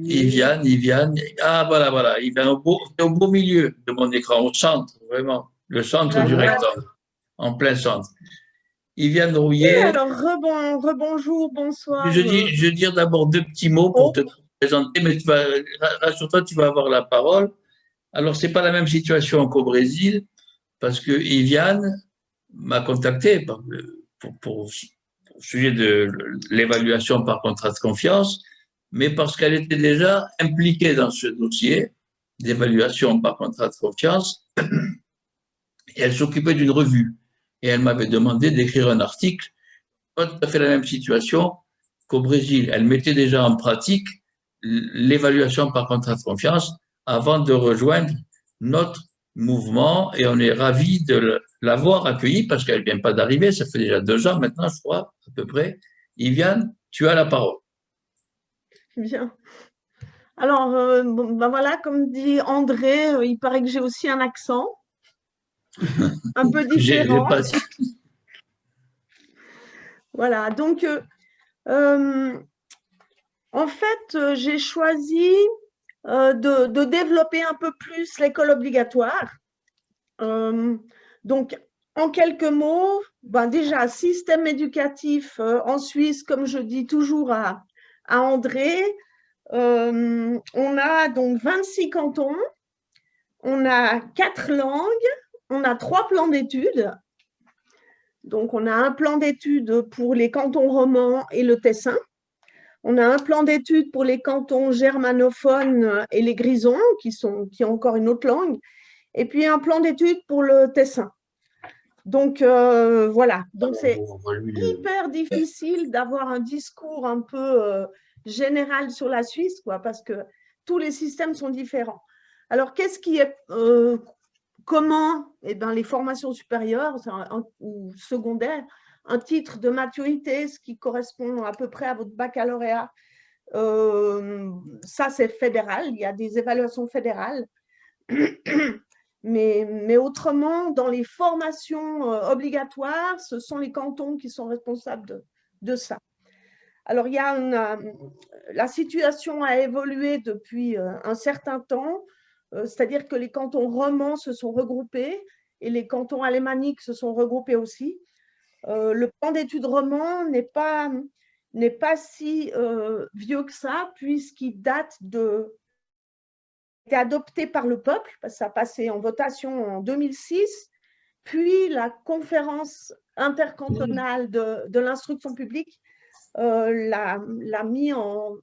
Yviane. Ah, voilà. Yviane, au beau milieu de mon écran, au centre, vraiment. Le centre du rectangle, en plein centre. Yviane Rouillet. Oui, alors, rebonjour, bonsoir. Je veux dire d'abord deux petits mots pour te présenter, mais rassure-toi, tu vas avoir la parole. Alors, ce n'est pas la même situation qu'au Brésil, parce que Yviane m'a contacté pour au sujet de l'évaluation par contrat de confiance, mais parce qu'elle était déjà impliquée dans ce dossier d'évaluation par contrat de confiance, et elle s'occupait d'une revue. Et elle m'avait demandé d'écrire un article, pas tout à fait la même situation qu'au Brésil. Elle mettait déjà en pratique l'évaluation par contrat de confiance avant de rejoindre notre mouvement et on est ravis de l'avoir accueillie parce qu'elle ne vient pas d'arriver, ça fait déjà 2 ans maintenant, je crois, à peu près. Yviane, tu as la parole. Bien. Alors, bon, ben voilà, comme dit André, il paraît que j'ai aussi un accent un peu J'ai différent. pas... Voilà, donc en fait, j'ai choisi de développer un peu plus l'école obligatoire. Donc, en quelques mots, ben déjà, système éducatif en Suisse, comme je dis toujours à André, on a donc 26 cantons, on a 4 langues, on a 3 plans d'études. Donc, on a un plan d'études pour les cantons romans et le Tessin. On a un plan d'études pour les cantons germanophones et les grisons, qui ont encore une autre langue. Et puis, un plan d'études pour le Tessin. Donc, voilà. Donc, c'est hyper difficile d'avoir un discours un peu général sur la Suisse, quoi, parce que tous les systèmes sont différents. Alors, qu'est-ce qui est comment? Eh bien, les formations supérieures ou secondaires, un titre de maturité, ce qui correspond à peu près à votre baccalauréat, ça, c'est fédéral. Il y a des évaluations fédérales. Mais autrement, dans les formations obligatoires, ce sont les cantons qui sont responsables de ça. Alors, il y a la situation a évolué depuis un certain temps, c'est-à-dire que les cantons romans se sont regroupés et les cantons alémaniques se sont regroupés aussi. Le plan d'études roman n'est pas si vieux que ça, puisqu'il date été adopté par le peuple, parce que ça a passé en votation en 2006, puis la conférence intercantonale de l'instruction publique l'a mis en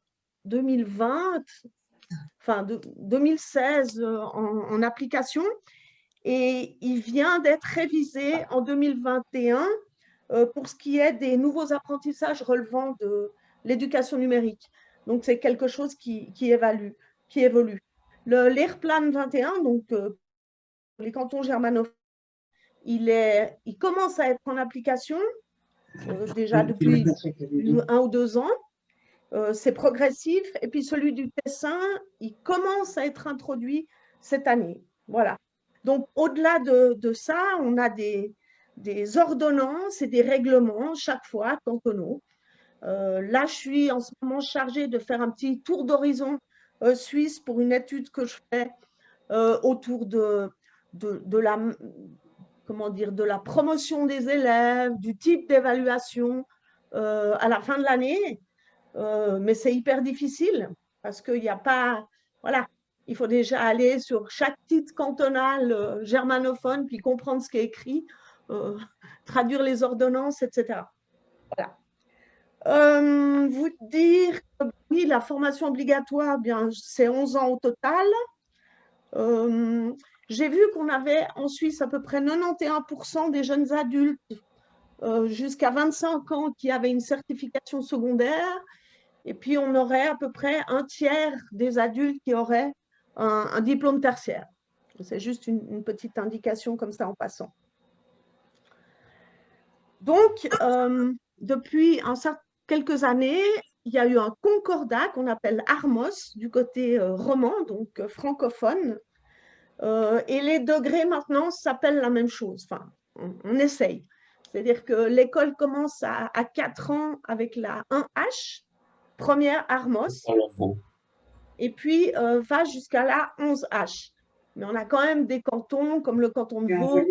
2020, enfin 2016 en application, et il vient d'être révisé en 2021 pour ce qui est des nouveaux apprentissages relevant de l'éducation numérique. Donc, c'est quelque chose qui évolue. L'ERPLAN 21, donc les cantons germanophones, il commence à être en application déjà depuis 1 ou 2 ans. C'est progressif. Et puis celui du Tessin, il commence à être introduit cette année. Voilà. Donc, au-delà de ça, on a des ordonnances et des règlements chaque fois cantonaux. Là, je suis en ce moment chargée de faire un petit tour d'horizon suisse pour une étude que je fais autour de la promotion des élèves, du type d'évaluation à la fin de l'année. Mais c'est hyper difficile parce qu'il n'y a pas… Voilà, il faut déjà aller sur chaque titre cantonal germanophone, puis comprendre ce qui est écrit, traduire les ordonnances, etc. Voilà. Vous dire que oui, la formation obligatoire, bien, c'est 11 ans au total. J'ai vu qu'on avait en Suisse à peu près 91% des jeunes adultes jusqu'à 25 ans qui avaient une certification secondaire. Et puis, on aurait à peu près 1/3 des adultes qui auraient un diplôme tertiaire. C'est juste une petite indication comme ça en passant. Donc, depuis quelques années, il y a eu un concordat qu'on appelle ARMOS du côté roman, donc francophone. Et les degrés maintenant s'appellent la même chose. Enfin, on essaye. C'est-à-dire que l'école commence à 4 ans avec la 1H, première ARMOS, et puis va jusqu'à la 11H. Mais on a quand même des cantons, comme le canton de Vaud,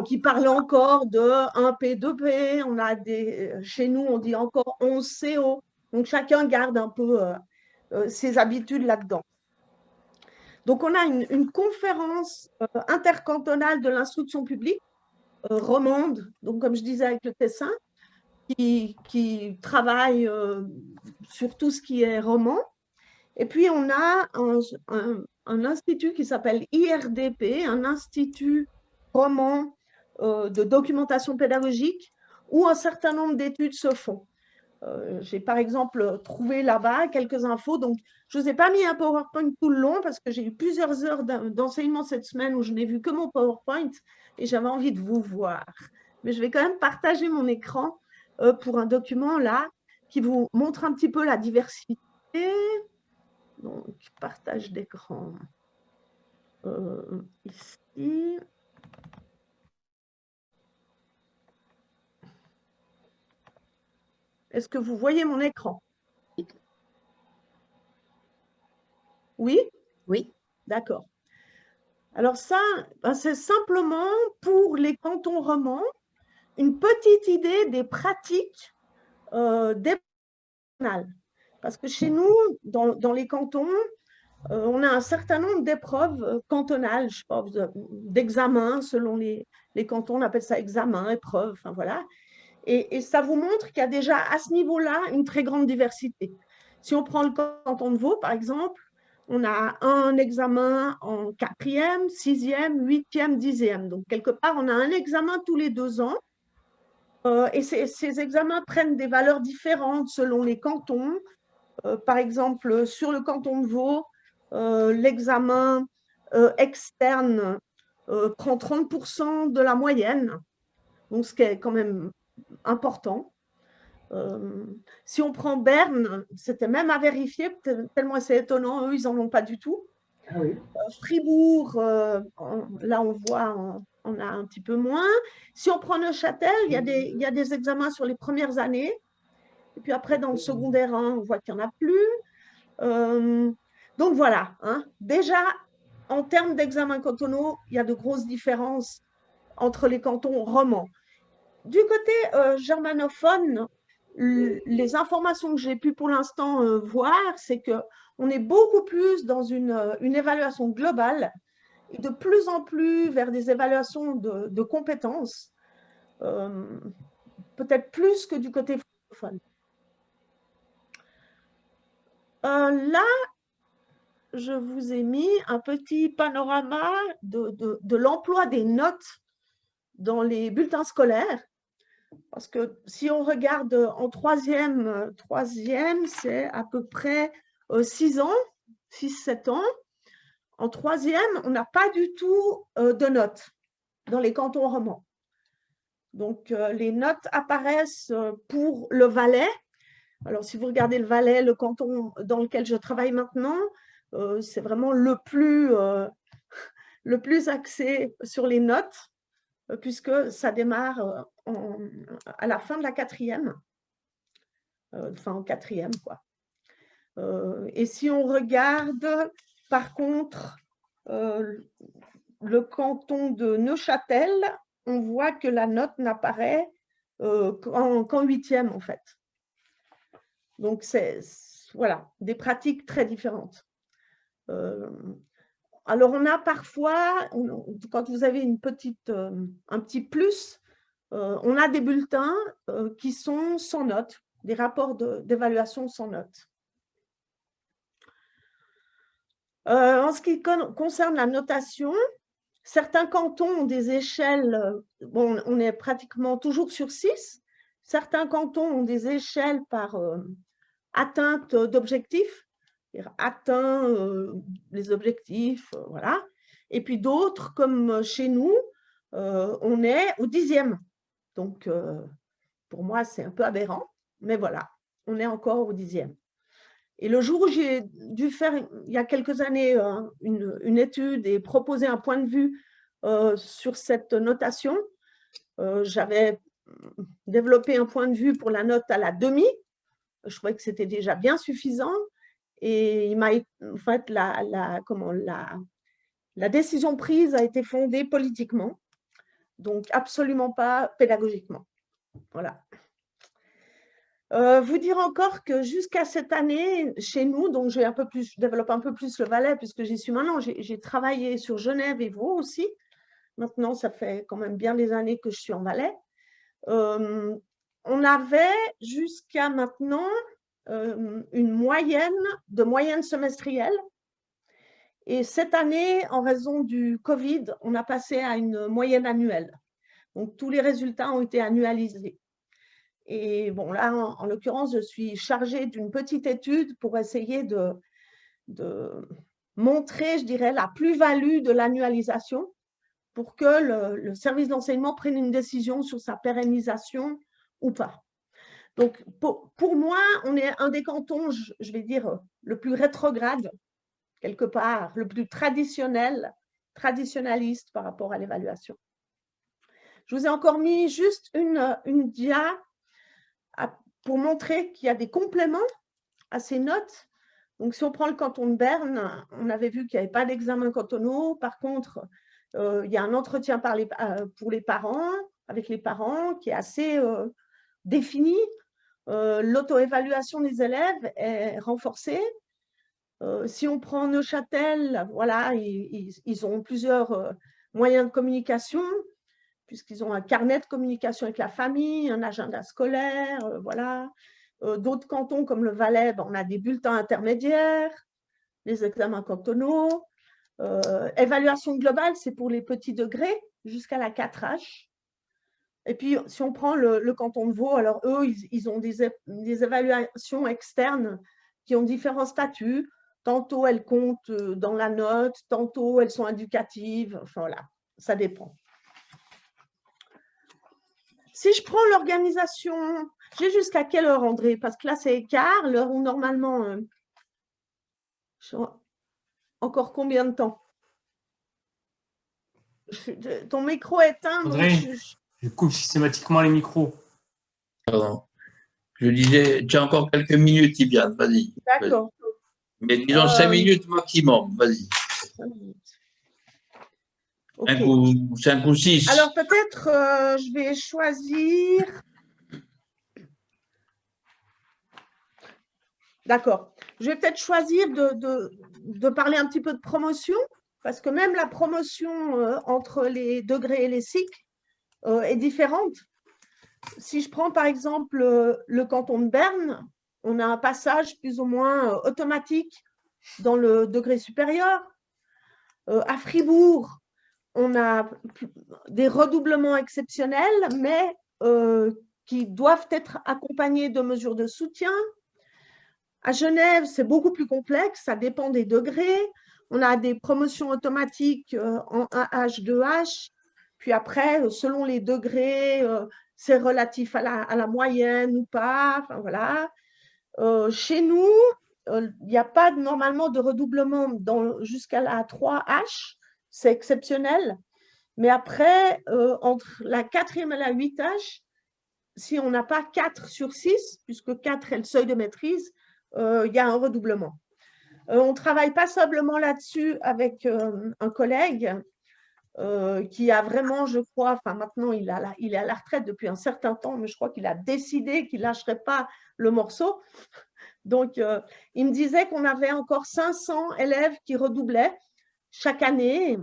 qui parlent encore de 1P, 2P. On a chez nous, on dit encore 11CO. Donc, chacun garde un peu ses habitudes là-dedans. Donc, on a une conférence intercantonale de l'instruction publique romande, donc comme je disais avec le Tessin, qui travaille sur tout ce qui est roman. Et puis, on a un institut qui s'appelle IRDP, un institut roman de documentation pédagogique, où un certain nombre d'études se font. J'ai par exemple trouvé là-bas quelques infos. Donc, je ne vous ai pas mis un PowerPoint tout le long parce que j'ai eu plusieurs heures d'enseignement cette semaine où je n'ai vu que mon PowerPoint et j'avais envie de vous voir. Mais je vais quand même partager mon écran pour un document là qui vous montre un petit peu la diversité. Donc, partage d'écran ici. Est-ce que vous voyez mon écran? Oui? Oui. D'accord. Alors ça, c'est simplement pour les cantons romans, une petite idée des pratiques départementales. Parce que chez nous, dans les cantons, on a un certain nombre d'épreuves cantonales, je sais pas, d'examens selon les cantons, on appelle ça examen, épreuve, enfin voilà. Et ça vous montre qu'il y a déjà à ce niveau-là une très grande diversité. Si on prend le canton de Vaud, par exemple, on a un examen en 4e, 6e, 8e, 10e. Donc, quelque part, on a un examen tous les 2 ans. Et ces examens prennent des valeurs différentes selon les cantons. Par exemple, sur le canton de Vaud, l'examen externe prend 30% de la moyenne. Donc, ce qui est quand même important. Si on prend Berne, c'était même à vérifier, tellement c'est étonnant, eux, ils n'en ont pas du tout. Ah oui. Fribourg, là, on voit, on a un petit peu moins. Si on prend Neuchâtel, il y a des examens sur les premières années. Et puis après, dans le secondaire 1, on voit qu'il n'y en a plus. Donc voilà, hein. Déjà, en termes d'examens cantonaux, il y a de grosses différences entre les cantons romans. Du côté germanophone, les informations que j'ai pu pour l'instant voir, c'est qu'on est beaucoup plus dans une évaluation globale et de plus en plus vers des évaluations de compétences, peut-être plus que du côté francophone. Là, je vous ai mis un petit panorama de l'emploi des notes dans les bulletins scolaires. Parce que si on regarde en troisième, c'est à peu près 6 ans, 6-7 ans. En troisième, on n'a pas du tout de notes dans les cantons romans. Donc, les notes apparaissent pour le Valais. Alors, si vous regardez le Valais, le canton dans lequel je travaille maintenant, c'est vraiment le plus axé sur les notes, puisque ça démarre à la fin de la 4e, enfin en 4e, quoi. Et si on regarde, par contre, le canton de Neuchâtel, on voit que la note n'apparaît qu'en 8e, en fait. Donc, c'est voilà, des pratiques très différentes. Alors, on a parfois, quand vous avez un petit plus, on a des bulletins qui sont sans notes, des rapports d'évaluation sans notes. En ce qui concerne la notation, certains cantons ont des échelles, bon, on est pratiquement toujours sur 6. Certains cantons ont des échelles par atteinte d'objectifs, atteint les objectifs, voilà. Et puis d'autres, comme chez nous, on est au 10e. Donc, pour moi, c'est un peu aberrant, mais voilà, on est encore au 10e. Et le jour où j'ai dû faire, il y a quelques années, une étude et proposer un point de vue sur cette notation, j'avais développé un point de vue pour la note à la demi. Je trouvais que c'était déjà bien suffisant. Et il m'a, en fait, la décision prise a été fondée politiquement, donc absolument pas pédagogiquement. Voilà. Vous dire encore que jusqu'à cette année, chez nous, donc je développe un peu plus le Valais puisque j'y suis maintenant, j'ai travaillé sur Genève et Vaud aussi. Maintenant, ça fait quand même bien des années que je suis en Valais. On avait jusqu'à maintenant une moyenne semestrielle. Et cette année, en raison du Covid, on a passé à une moyenne annuelle. Donc, tous les résultats ont été annualisés. Et bon, là, en l'occurrence, je suis chargée d'une petite étude pour essayer de montrer, je dirais, la plus-value de l'annualisation pour que le service d'enseignement prenne une décision sur sa pérennisation ou pas. Donc, pour moi, on est un des cantons, je vais dire, le plus rétrograde, quelque part, le plus traditionnaliste par rapport à l'évaluation. Je vous ai encore mis juste une dia pour montrer qu'il y a des compléments à ces notes. Donc, si on prend le canton de Berne, on avait vu qu'il n'y avait pas d'examen cantonaux. Par contre, il y a un entretien pour les parents, avec les parents, qui est assez défini. L'auto-évaluation des élèves est renforcée. Si on prend Neuchâtel, voilà, ils ont plusieurs moyens de communication, puisqu'ils ont un carnet de communication avec la famille, un agenda scolaire, voilà. D'autres cantons comme le Valais, on a des bulletins intermédiaires, les examens cantonaux. Évaluation globale, c'est pour les petits degrés jusqu'à la 4H. Et puis, si on prend le canton de Vaud, alors eux, ils ont des évaluations externes qui ont différents statuts. Tantôt, elles comptent dans la note, tantôt, elles sont éducatives. Enfin, voilà, ça dépend. Si je prends l'organisation, j'ai jusqu'à quelle heure, André? Parce que là, c'est quart, l'heure où normalement… encore combien de temps? Ton micro est éteint. André, donc je coupe systématiquement les micros. Pardon. Je disais, tu as encore quelques minutes, Tibiane, vas-y. D'accord. Mais disons 5 minutes maximum, vas-y. 5 minutes. 5 ou 6. Alors peut-être je vais choisir… D'accord. Je vais peut-être choisir de parler un petit peu de promotion, parce que même la promotion entre les degrés et les cycles est différente. Si je prends par exemple le canton de Berne, on a un passage plus ou moins automatique dans le degré supérieur. À Fribourg, on a des redoublements exceptionnels, mais qui doivent être accompagnés de mesures de soutien. À Genève, c'est beaucoup plus complexe, ça dépend des degrés. On a des promotions automatiques en 1H, 2H. Puis après, selon les degrés, c'est relatif à la moyenne ou pas. Enfin, voilà. Chez nous, il n'y a pas normalement de redoublement jusqu'à la 3H. C'est exceptionnel. Mais après, entre la 4e et la 8H, si on n'a pas 4 sur 6, puisque 4 est le seuil de maîtrise, il y a un redoublement. On travaille passablement là-dessus avec un collègue qui a vraiment, je crois, enfin maintenant il est à la retraite depuis un certain temps, mais je crois qu'il a décidé qu'il ne lâcherait pas le morceau. Donc, il me disait qu'on avait encore 500 élèves qui redoublaient chaque année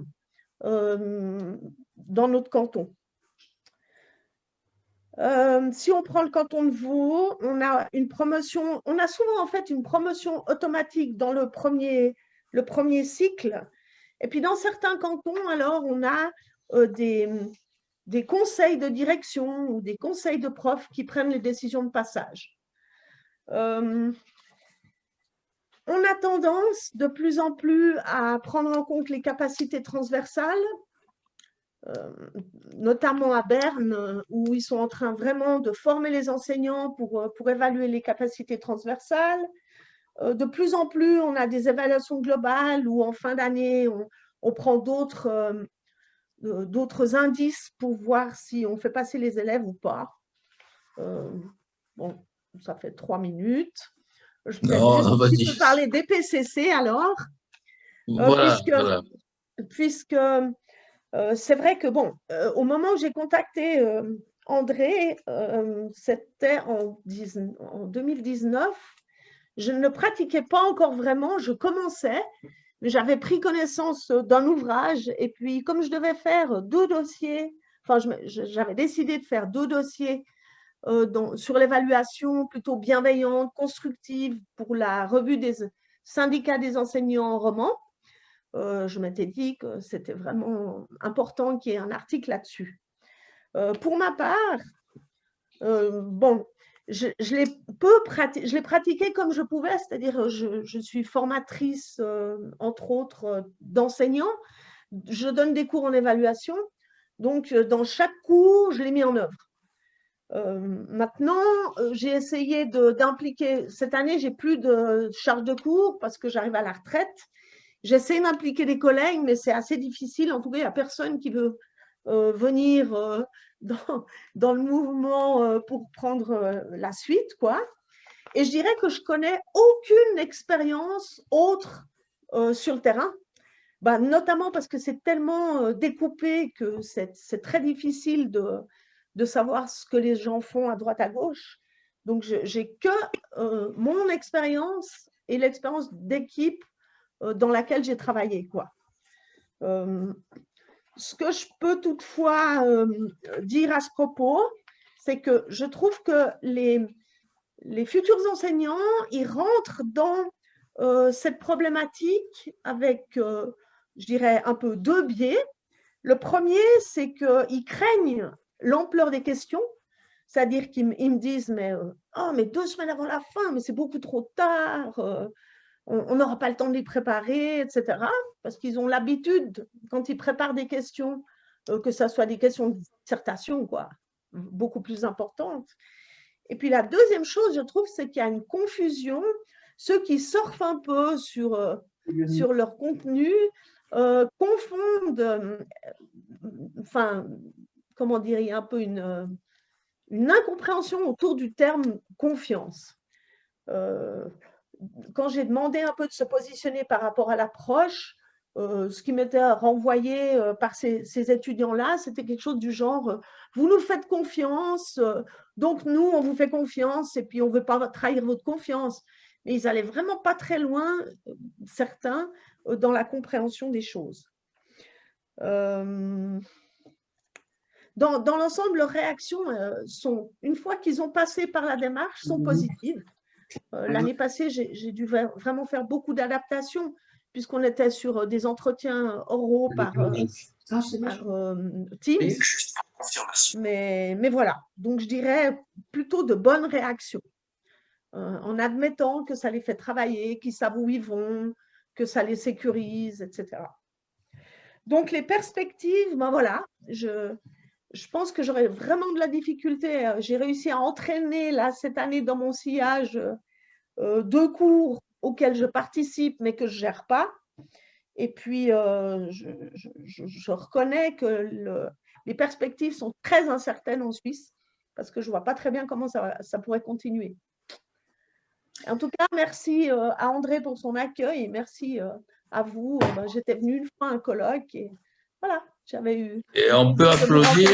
dans notre canton. Si on prend le canton de Vaud, on a une promotion, on a souvent en fait une promotion automatique dans le premier cycle. Et puis dans certains cantons, alors on a des conseils de direction ou des conseils de profs qui prennent les décisions de passage. On a tendance de plus en plus à prendre en compte les capacités transversales, notamment à Berne, où ils sont en train vraiment de former les enseignants pour évaluer les capacités transversales. De plus en plus, on a des évaluations globales où en fin d'année, on prend d'autres indices pour voir si on fait passer les élèves ou pas. Bon, ça fait 3 minutes. Je vais juste un petit peu parler des PCC alors. Voilà, puisque c'est vrai que, bon, au moment où j'ai contacté André, c'était en 2019, je ne le pratiquais pas encore vraiment, je commençais, mais j'avais pris connaissance d'un ouvrage et puis comme je devais faire 2 dossiers, enfin j'avais décidé de faire 2 dossiers sur l'évaluation plutôt bienveillante, constructive pour la revue des syndicats des enseignants en roman. Je m'étais dit que c'était vraiment important qu'il y ait un article là-dessus. Pour ma part, bon, je l'ai pratiqué comme je pouvais, c'est-à-dire je suis formatrice, entre autres, d'enseignants. Je donne des cours en évaluation. Donc, dans chaque cours, je l'ai mis en œuvre. Maintenant, j'ai essayé d'impliquer. Cette année, j'ai plus de charge de cours parce que j'arrive à la retraite. J'essaie d'impliquer des collègues, mais c'est assez difficile. En tout cas, il n'y a personne qui veut venir dans le mouvement pour prendre la suite, quoi. Et je dirais que je connais aucune expérience autre sur le terrain. Bah, notamment parce que c'est tellement découpé que c'est très difficile de savoir ce que les gens font à droite, à gauche. Donc, j'ai que mon expérience et l'expérience d'équipe dans laquelle j'ai travaillé, quoi. Ce que je peux toutefois dire à ce propos, c'est que je trouve que les futurs enseignants, ils rentrent dans cette problématique avec, je dirais, un peu deux biais. Le premier, c'est qu'ils craignent l'ampleur des questions, c'est-à-dire qu'ils me disent, mais 2 semaines avant la fin, mais c'est beaucoup trop tard, on n'aura pas le temps de les préparer, etc. Parce qu'ils ont l'habitude, quand ils préparent des questions, que ce soit des questions de dissertation, quoi, beaucoup plus importantes. Et puis la deuxième chose, je trouve, c'est qu'il y a une confusion. Ceux qui surfent un peu sur leur contenu confondent, comment dire, il y a un peu une incompréhension autour du terme confiance. Quand j'ai demandé un peu de se positionner par rapport à l'approche, ce qui m'était renvoyé par ces étudiants-là, c'était quelque chose du genre vous nous faites confiance, donc nous, on vous fait confiance et puis on ne veut pas trahir votre confiance. Mais ils n'allaient vraiment pas très loin, certains, dans la compréhension des choses. Dans l'ensemble, leurs réactions sont, une fois qu'ils ont passé par la démarche, sont positives. L'année passée, j'ai dû vraiment faire beaucoup d'adaptations puisqu'on était sur des entretiens oraux par Teams. Mais voilà, donc je dirais plutôt de bonnes réactions, en admettant que ça les fait travailler, qu'ils savent où ils vont, que ça les sécurise, etc. Donc les perspectives, ben voilà, je pense que j'aurais vraiment de la difficulté. J'ai réussi à entraîner là, cette année dans mon sillage 2 cours auxquels je participe mais que je ne gère pas. Et puis, je reconnais que les perspectives sont très incertaines en Suisse parce que je ne vois pas très bien comment ça pourrait continuer. En tout cas, merci à André pour son accueil et merci à vous. J'étais venue une fois à un colloque et voilà, j'avais eu… Et on peut applaudir.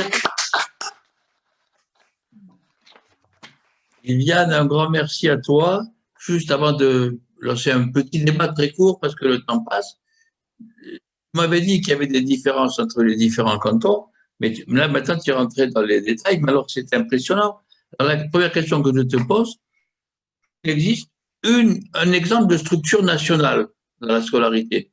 Viviane, un grand merci à toi. Juste avant de lancer un petit débat très court parce que le temps passe, tu m'avais dit qu'il y avait des différences entre les différents cantons, mais là maintenant tu es rentré dans les détails, mais alors c'est impressionnant. Alors, la première question que je te pose, il existe un exemple de structure nationale dans la scolarité,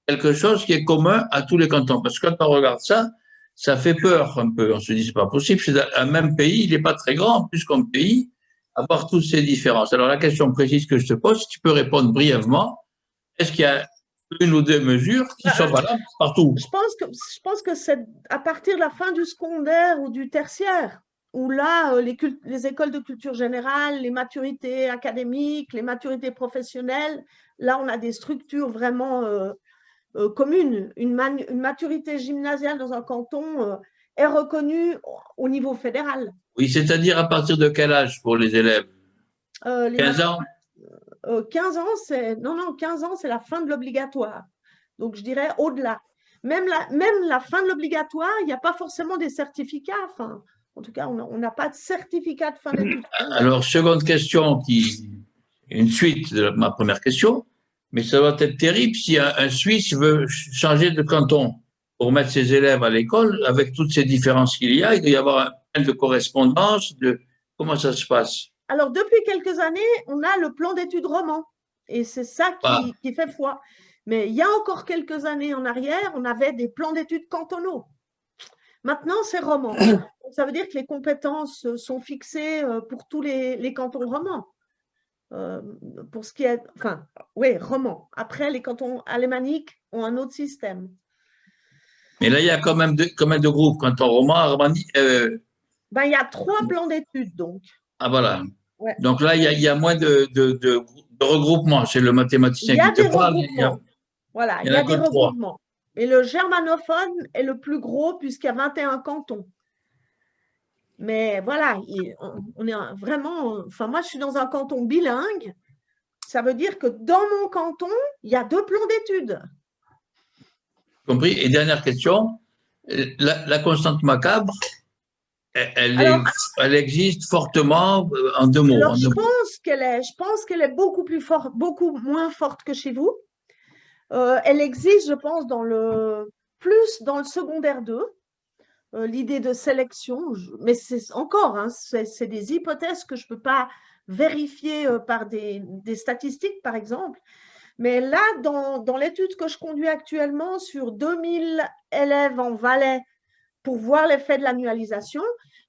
quelque chose qui est commun à tous les cantons, parce que quand on regarde ça, ça fait peur un peu, on se dit c'est pas possible, c'est un même pays, il n'est pas très grand, en plus comme pays, avoir toutes ces différences. Alors la question précise que je te pose, si tu peux répondre brièvement, est-ce qu'il y a une ou deux mesures qui sont valables partout? Je pense que c'est à partir de la fin du secondaire ou du tertiaire, où là, les écoles de culture générale, les maturités académiques, les maturités professionnelles, là, on a des structures vraiment communes. Une maturité gymnasiale dans un canton est reconnue au niveau fédéral. Oui, c'est-à-dire à partir de quel âge pour les élèves? 15 ans? 15 ans, c'est… Non, 15 ans, c'est la fin de l'obligatoire. Donc, je dirais au-delà. Même la fin de l'obligatoire, il n'y a pas forcément des certificats. Enfin, en tout cas, on n'a pas de certificat de fin d'études. Alors, seconde question, une suite de ma première question, mais ça doit être terrible si un Suisse veut changer de canton pour mettre ses élèves à l'école, avec toutes ces différences qu'il y a, il doit y avoir un point de correspondance, comment ça se passe? Alors, depuis quelques années, on a le plan d'études roman, et c'est ça qui fait foi. Mais il y a encore quelques années en arrière, on avait des plans d'études cantonaux. Maintenant, c'est roman. Donc, ça veut dire que les compétences sont fixées pour tous les cantons romans. Pour ce qui est, enfin, oui, roman. Après, les cantons alémaniques ont un autre système. Mais là, il y a quand même deux groupes. Canton roman, Armani. Ben, il y a 3 plans d'études, donc. Ah, voilà. Ouais. Donc là, il y a moins de regroupement chez le mathématicien Il y a qui des te parle. regroupements. Voilà, il il y y en a a des que 3. regroupements. Et le germanophone est le plus gros puisqu'il y a 21 cantons. Mais voilà, on est vraiment… Enfin, moi, je suis dans un canton bilingue. Ça veut dire que dans mon canton, il y a 2 plans d'études. Compris? Et dernière question, la constante macabre, elle existe fortement en 2 mots. Alors, je pense qu'elle est beaucoup plus forte, beaucoup moins forte que chez vous. Elle existe, je pense, plus dans le secondaire 2. L'idée de sélection, mais c'est encore, hein, c'est des hypothèses que je ne peux pas vérifier par des statistiques, par exemple. Mais là, dans l'étude que je conduis actuellement sur 2000 élèves en Valais pour voir l'effet de l'annualisation,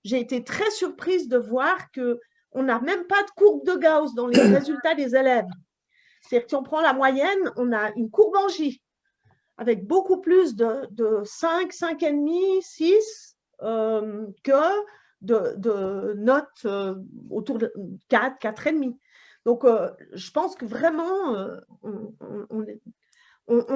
j'ai été très surprise de voir qu'on n'a même pas de courbe de Gauss dans les résultats des élèves. C'est-à-dire que si on prend la moyenne, on a une courbe en J avec beaucoup plus de 5, 5,5, 6 que de notes autour de 4, 4,5. Donc, je pense que vraiment, on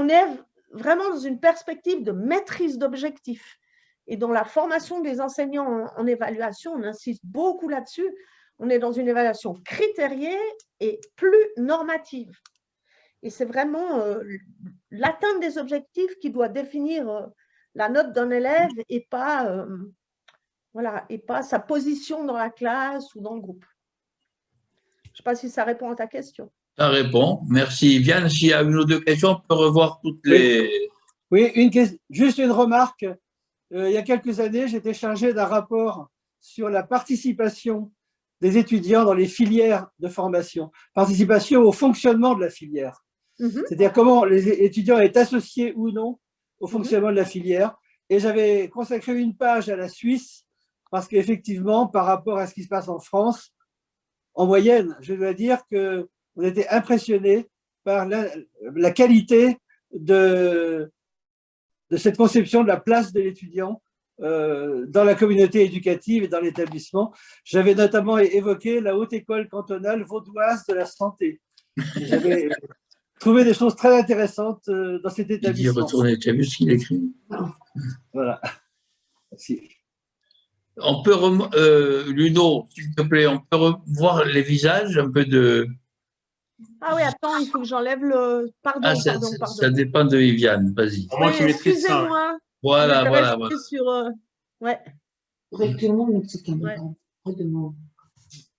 est vraiment dans une perspective de maîtrise d'objectifs. Et dans la formation des enseignants en évaluation, on insiste beaucoup là-dessus. On est dans une évaluation critériée et plus normative. Et c'est vraiment l'atteinte des objectifs qui doit définir la note d'un élève et pas, voilà, et pas sa position dans la classe ou dans le groupe. Je ne sais pas si ça répond à ta question. Ça répond. Merci. Viviane, s'il y a une ou 2 questions, on peut revoir toutes les… Oui, juste une remarque. Il y a quelques années, j'étais chargé d'un rapport sur la participation des étudiants dans les filières de formation, participation au fonctionnement de la filière. C'est-à-dire comment les étudiants étaient associés ou non au fonctionnement de la filière. Et j'avais consacré une page à la Suisse parce qu'effectivement, par rapport à ce qui se passe en France, en moyenne, je dois dire qu'on était impressionnés par la qualité de cette conception de la place de l'étudiant dans la communauté éducative et dans l'établissement. J'avais notamment évoqué la Haute École cantonale vaudoise de la santé. J'avais trouvé des choses très intéressantes dans cet établissement. Tu as vu ce qu'il écrit? Voilà. Merci. On peut, Ludo, s'il te plaît, on peut revoir les visages un peu de… Ah oui, attends, il faut que j'enlève le… Pardon, pardon. Ça dépend de Viviane, vas-y. Moi qui maîtrise ça. Excusez-moi. Voilà. Sur, ouais. Directement, notre caméra. Redemande.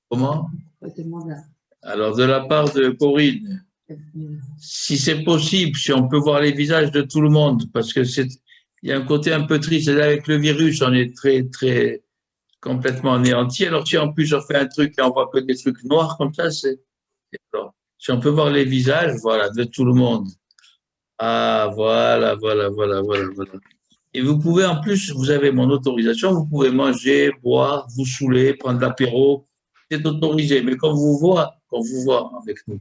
Comment? Redemande là. Alors, de la part de Corinne, si c'est possible, si on peut voir les visages de tout le monde, parce que il y a un côté un peu triste. Là, avec le virus, on est très complètement anéanti. Alors, si en plus on fait un truc et on voit que des trucs noirs comme ça, alors, si on peut voir les visages, voilà, de tout le monde. Ah, voilà. Et vous pouvez, en plus, vous avez mon autorisation, vous pouvez manger, boire, vous saouler, prendre l'apéro. C'est autorisé, mais quand vous voit avec nous.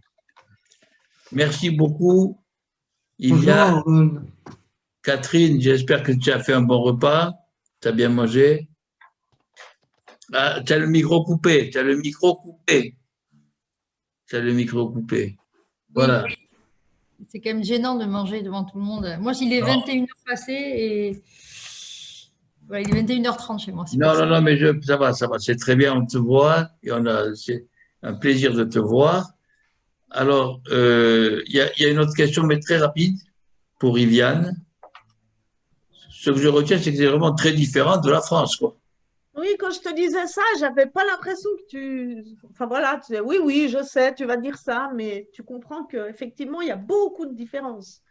Merci beaucoup, Yvia. Catherine, j'espère que tu as fait un bon repas, tu as bien mangé. Ah, tu as le micro coupé. Voilà. C'est quand même gênant de manger devant tout le monde. Moi, il est 21h passé et voilà, il est 21h30 chez moi. Non, mais ça va. C'est très bien, on te voit et c'est un plaisir de te voir. Alors, il y a une autre question, mais très rapide, pour Yviane. Ce que je retiens, c'est que c'est vraiment très différent de la France, quoi. Oui, quand je te disais ça, je n'avais pas l'impression que tu… Enfin voilà, tu disais, oui, je sais, tu vas dire ça, mais tu comprends qu'effectivement, il y a beaucoup de différences.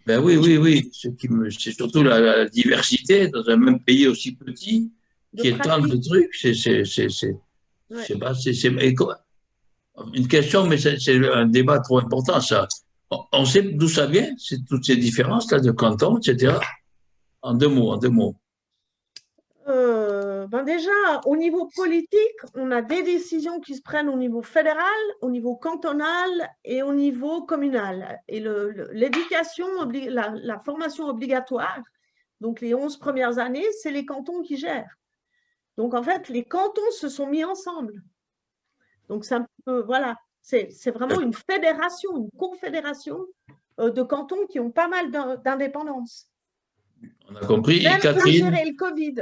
Ben oui. C'est surtout la diversité dans un même pays aussi petit, qui est tant de trucs. Une question, mais c'est un débat trop important, ça. On sait d'où ça vient, toutes ces différences-là de canton, etc. En deux mots. Ben déjà, au niveau politique, on a des décisions qui se prennent au niveau fédéral, au niveau cantonal et au niveau communal. Et l'éducation, la formation obligatoire, donc les 11 premières années, c'est les cantons qui gèrent. Donc en fait, les cantons se sont mis ensemble. Donc c'est un peu, voilà, c'est vraiment une fédération, une confédération de cantons qui ont pas mal d'indépendance. On a compris. Même Et Catherine, pour gérer le Covid.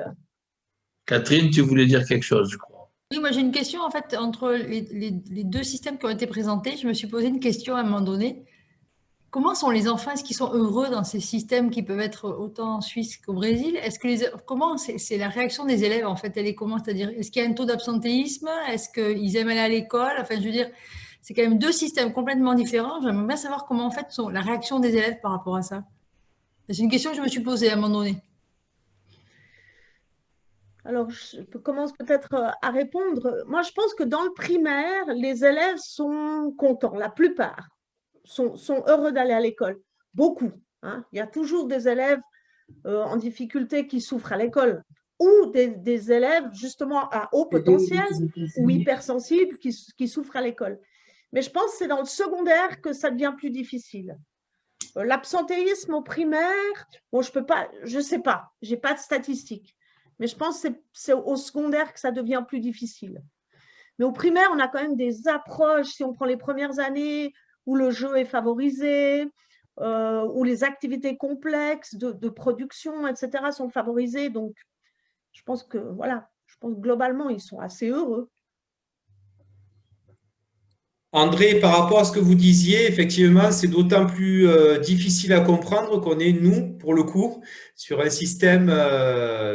Catherine, tu voulais dire quelque chose, je crois. Oui, moi j'ai une question en fait entre les deux systèmes qui ont été présentés. Je me suis posé une question à un moment donné. Comment sont les enfants? Est-ce qu'ils sont heureux dans ces systèmes qui peuvent être autant en Suisse qu'au Brésil? Comment c'est la réaction des élèves en fait? Elle est comment? C'est-à-dire, est-ce qu'il y a un taux d'absentéisme? Est-ce qu'ils aiment aller à l'école? Enfin, je veux dire, c'est quand même deux systèmes complètement différents. J'aimerais bien savoir comment en fait sont la réaction des élèves par rapport à ça. C'est une question que je me suis posée à un moment donné. Alors, je commence peut-être à répondre. Moi, je pense que dans le primaire, les élèves sont contents, la plupart sont heureux d'aller à l'école. Beaucoup. Hein. Il y a toujours des élèves en difficulté qui souffrent à l'école ou des élèves justement à haut potentiel ou hypersensibles qui souffrent à l'école. Mais je pense que c'est dans le secondaire que ça devient plus difficile. L'absentéisme au primaire, bon, je ne sais pas, je n'ai pas de statistiques. Mais je pense que c'est au secondaire que ça devient plus difficile. Mais au primaire, on a quand même des approches, si on prend les premières années, où le jeu est favorisé, où les activités complexes de production, etc., sont favorisées. Donc, je pense que, voilà, je pense que globalement, ils sont assez heureux. André, par rapport à ce que vous disiez, effectivement, c'est d'autant plus difficile à comprendre qu'on est, nous, pour le coup, sur un système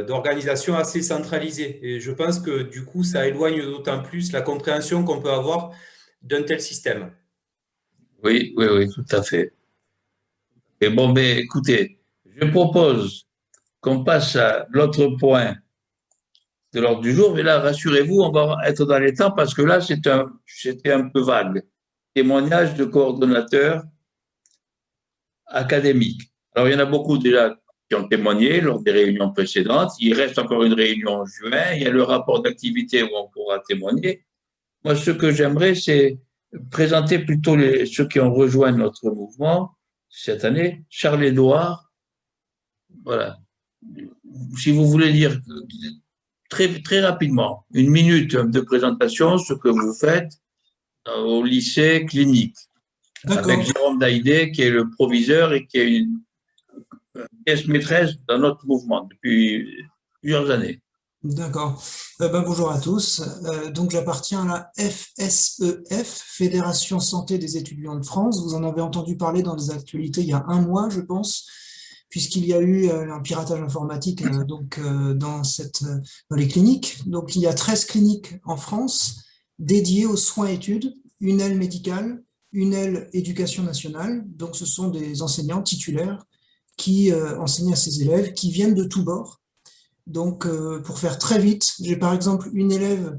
d'organisation assez centralisé. Et je pense que, du coup, ça éloigne d'autant plus la compréhension qu'on peut avoir d'un tel système. Oui, oui, oui, tout à fait. Et bon, mais écoutez, je propose qu'on passe à l'autre point de l'ordre du jour, mais là, rassurez-vous, on va être dans les temps parce que là, c'était un peu vague. Témoignage de coordonnateurs académiques. Alors, il y en a beaucoup déjà qui ont témoigné lors des réunions précédentes. Il reste encore une réunion en juin. Il y a le rapport d'activité où on pourra témoigner. Moi, ce que j'aimerais, c'est présenter plutôt ceux qui ont rejoint notre mouvement cette année. Charles-Édouard, voilà. Si vous voulez dire très, très rapidement, une minute de présentation, ce que vous faites au lycée clinique, avec Jérôme Daïdé, qui est le proviseur et qui est une pièce maîtresse dans notre mouvement depuis plusieurs années. D'accord. Bonjour à tous. Donc, j'appartiens à la FSEF, Fédération Santé des étudiants de France. Vous en avez entendu parler dans les actualités il y a un mois, je pense, puisqu'il y a eu un piratage informatique dans les cliniques. Donc, il y a 13 cliniques en France dédiées aux soins-études, une aile médicale, une aile éducation nationale. Donc, ce sont des enseignants titulaires qui enseignent à ces élèves qui viennent de tous bords. Donc, pour faire très vite, j'ai par exemple une élève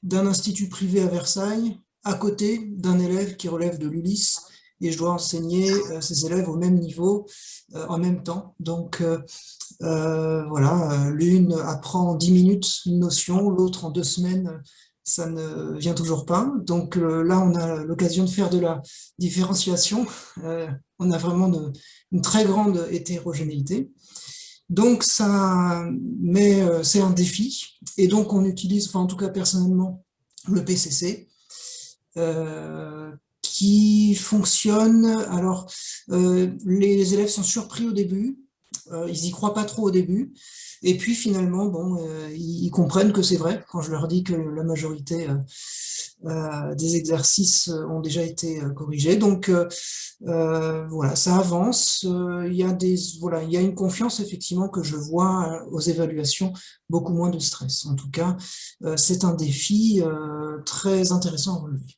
d'un institut privé à Versailles, à côté d'un élève qui relève de l'ULIS, et je dois enseigner ces élèves au même niveau, en même temps. Donc, voilà, l'une apprend en 10 minutes une notion, l'autre en 2 semaines, ça ne vient toujours pas. Donc là, on a l'occasion de faire de la différenciation. On a vraiment une très grande hétérogénéité. Donc, c'est un défi. Et donc, on utilise, enfin, en tout cas, personnellement, le PCC, qui fonctionne. Alors, les élèves sont surpris au début. Ils n'y croient pas trop au début. Et puis, finalement, bon, ils comprennent que c'est vrai quand je leur dis que la majorité des exercices ont déjà été corrigés. Donc, voilà, ça avance. Il y a une confiance, effectivement, que je vois aux évaluations, beaucoup moins de stress. En tout cas, c'est un défi très intéressant à relever.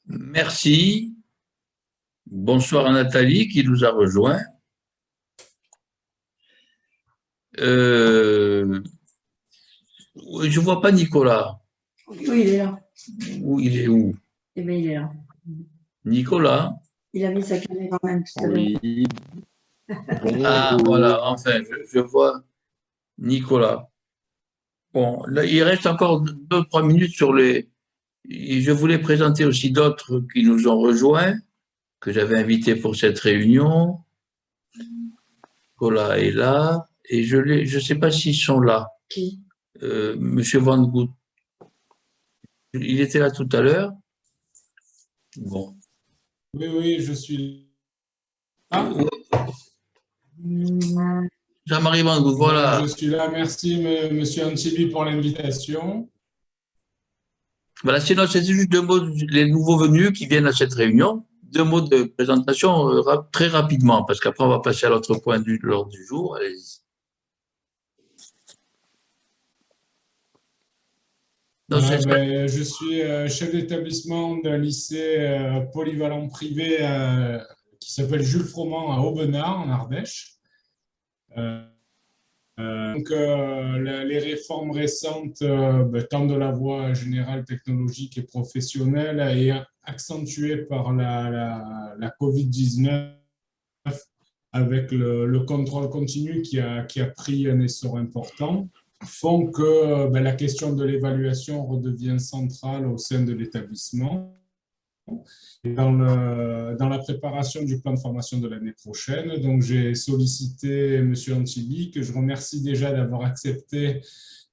Merci. Bonsoir à Nathalie qui nous a rejoint. Je ne vois pas Nicolas. Oui, il est là. Où il est où? Eh bien, il est là. Nicolas? Il a mis sa caméra même tout à l'heure. Oui, Ah, voilà, enfin, je vois Nicolas. Bon, là, il reste encore 2 ou 3 minutes sur les. Et je voulais présenter aussi d'autres qui nous ont rejoints, que j'avais invités pour cette réunion. Nicolas est là, et je sais pas s'ils sont là. Qui? Monsieur Van Gout, il était là tout à l'heure. Bon. Oui, oui, je suis là. Jean-Marie Van Gout, voilà. Je suis là. Merci, Monsieur Antibi, pour l'invitation. Voilà, sinon, c'est juste 2 mots, les nouveaux venus qui viennent à cette réunion. 2 mots de présentation très rapidement, parce qu'après, on va passer à l'autre point de l'ordre du jour. Allez-y. Je suis chef d'établissement d'un lycée polyvalent privé qui s'appelle Jules Froment à Aubenas, en Ardèche. Les réformes récentes tendent de la voie générale technologique et professionnelle et accentuées par la Covid-19 avec le contrôle continu qui a pris un essor important, font que la question de l'évaluation redevient centrale au sein de l'établissement. Dans la préparation du plan de formation de l'année prochaine, donc j'ai sollicité M. Antibi, que je remercie déjà d'avoir accepté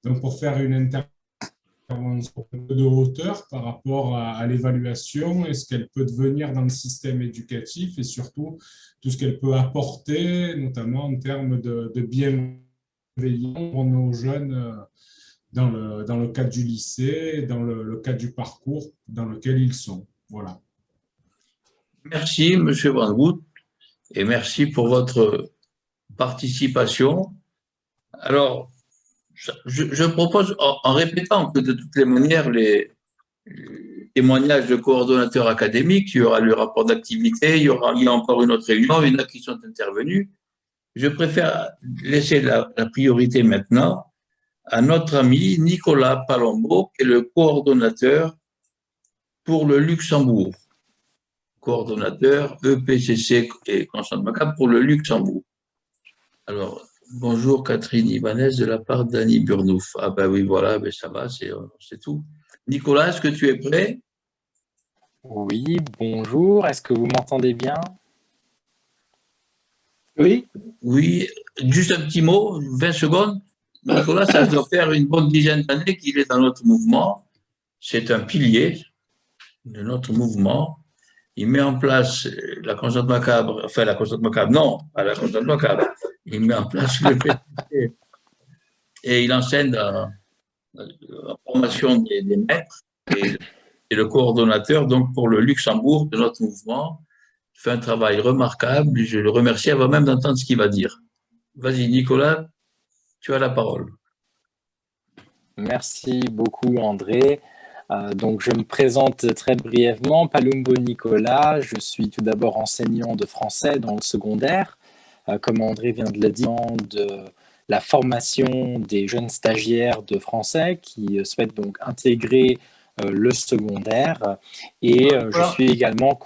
donc pour faire une intervention de hauteur par rapport à l'évaluation et ce qu'elle peut devenir dans le système éducatif et surtout tout ce qu'elle peut apporter, notamment en termes de bienveillance pour nos jeunes dans le cadre du lycée, dans le cadre du parcours dans lequel ils sont. Voilà. Merci, Monsieur Van Gout, et merci pour votre participation. Alors, je propose, en répétant que de toutes les manières, les témoignages de coordonnateurs académiques, il y aura le rapport d'activité, il y a encore une autre réunion, il y en a qui sont intervenus. Je préfère laisser la priorité maintenant à notre ami Nicolas Palombo, qui est le coordonnateur pour le Luxembourg. Coordonnateur EPCC et Constante Macabre pour le Luxembourg. Alors, bonjour Catherine Ibanez de la part d'Annie Burnouf. Ah ben oui, voilà, ben ça va, c'est tout. Nicolas, est-ce que tu es prêt? Oui, bonjour, est-ce que vous m'entendez bien? Oui. Oui, juste un petit mot, 20 secondes. Nicolas, ça doit faire une bonne dizaine d'années qu'il est dans notre mouvement. C'est un pilier de notre mouvement. Il met en place la Constante Macabre, enfin la Constante Macabre, non, pas la Constante Macabre. Il met en place le PCC et il enseigne la formation des maîtres et le coordonnateur donc pour le Luxembourg de notre mouvement. Il fait un travail remarquable. Je le remercie avant même d'entendre ce qu'il va dire. Vas-y, Nicolas, tu as la parole. Merci beaucoup, André. Donc, je me présente très brièvement. Palumbo Nicolas, je suis tout d'abord enseignant de français dans le secondaire. Comme André vient de le dire, de la formation des jeunes stagiaires de français qui souhaitent donc intégrer le secondaire. Et je suis également...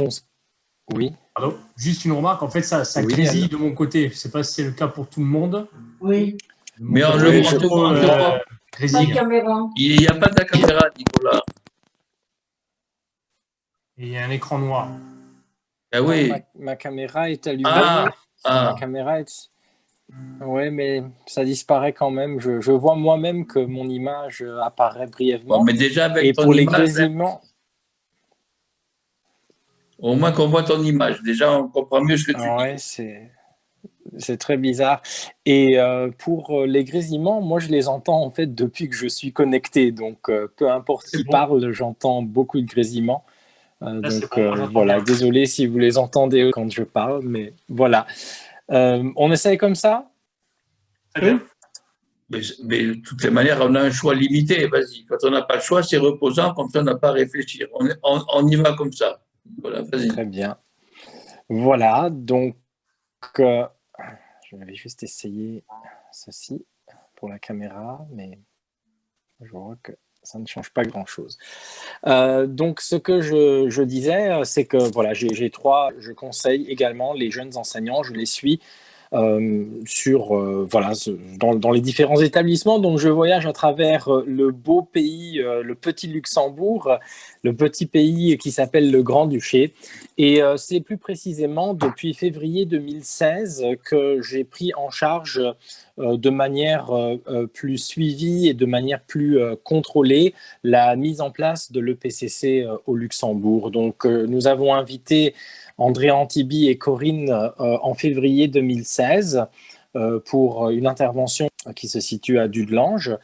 Oui. Pardon, juste une remarque, en fait, ça oui, grésille de mon côté. Je ne sais pas si c'est le cas pour tout le monde. Oui. Mais on le voit. Il n'y a pas de caméra, Nicolas. Et il y a un écran noir. Ah oui. Ma caméra est allumée. Ma caméra est... Oui, mais ça disparaît quand même. Je vois moi-même que mon image apparaît brièvement. Bon, mais déjà avec et ton pour les image, grésillements... Au moins qu'on voit ton image. Déjà, on comprend mieux ce que tu dis. C'est très bizarre. Et pour les grésillements, moi, je les entends en fait depuis que je suis connecté. Donc, peu importe qui parle, j'entends beaucoup de grésillements. Voilà, désolé si vous les entendez quand je parle, mais voilà. On essaye comme ça? Mais de toutes les manières, on a un choix limité. Vas-y, quand on n'a pas le choix, c'est reposant, comme ça on n'a pas à réfléchir. On y va comme ça. Voilà, vas-y. Très bien. Voilà, donc je vais juste essayer ceci pour la caméra, mais je vois que ça ne change pas grand-chose. Donc, ce que je disais, c'est que voilà, je conseille également les jeunes enseignants, je les suis voilà, dans les différents établissements. Donc, je voyage à travers le beau pays, le petit Luxembourg, le petit pays qui s'appelle le Grand-Duché. Et c'est plus précisément depuis février 2016 que j'ai pris en charge de manière plus suivie et de manière plus contrôlée la mise en place de l'EPCC au Luxembourg. Donc, nous avons invité André Antibi et Corinne en février 2016 pour une intervention qui se situe à Dudelange.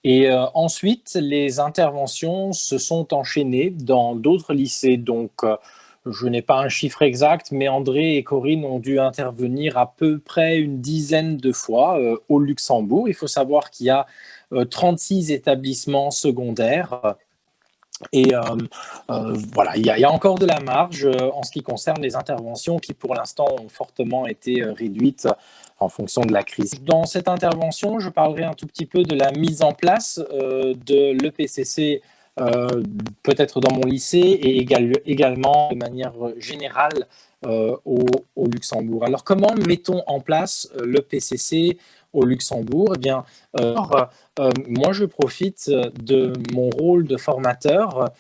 Et ensuite, les interventions se sont enchaînées dans d'autres lycées. Donc, je n'ai pas un chiffre exact, mais André et Corinne ont dû intervenir à peu près une dizaine de fois au Luxembourg. Il faut savoir qu'il y a 36 établissements secondaires. Et voilà, il y a encore de la marge en ce qui concerne les interventions qui, pour l'instant, ont fortement été réduites en fonction de la crise. Dans cette intervention, je parlerai un tout petit peu de la mise en place de l'EPCC, peut-être dans mon lycée, et également de manière générale au Luxembourg. Alors, comment mettons en place l'EPCC au Luxembourg? Eh bien, moi, je profite de mon rôle de formateur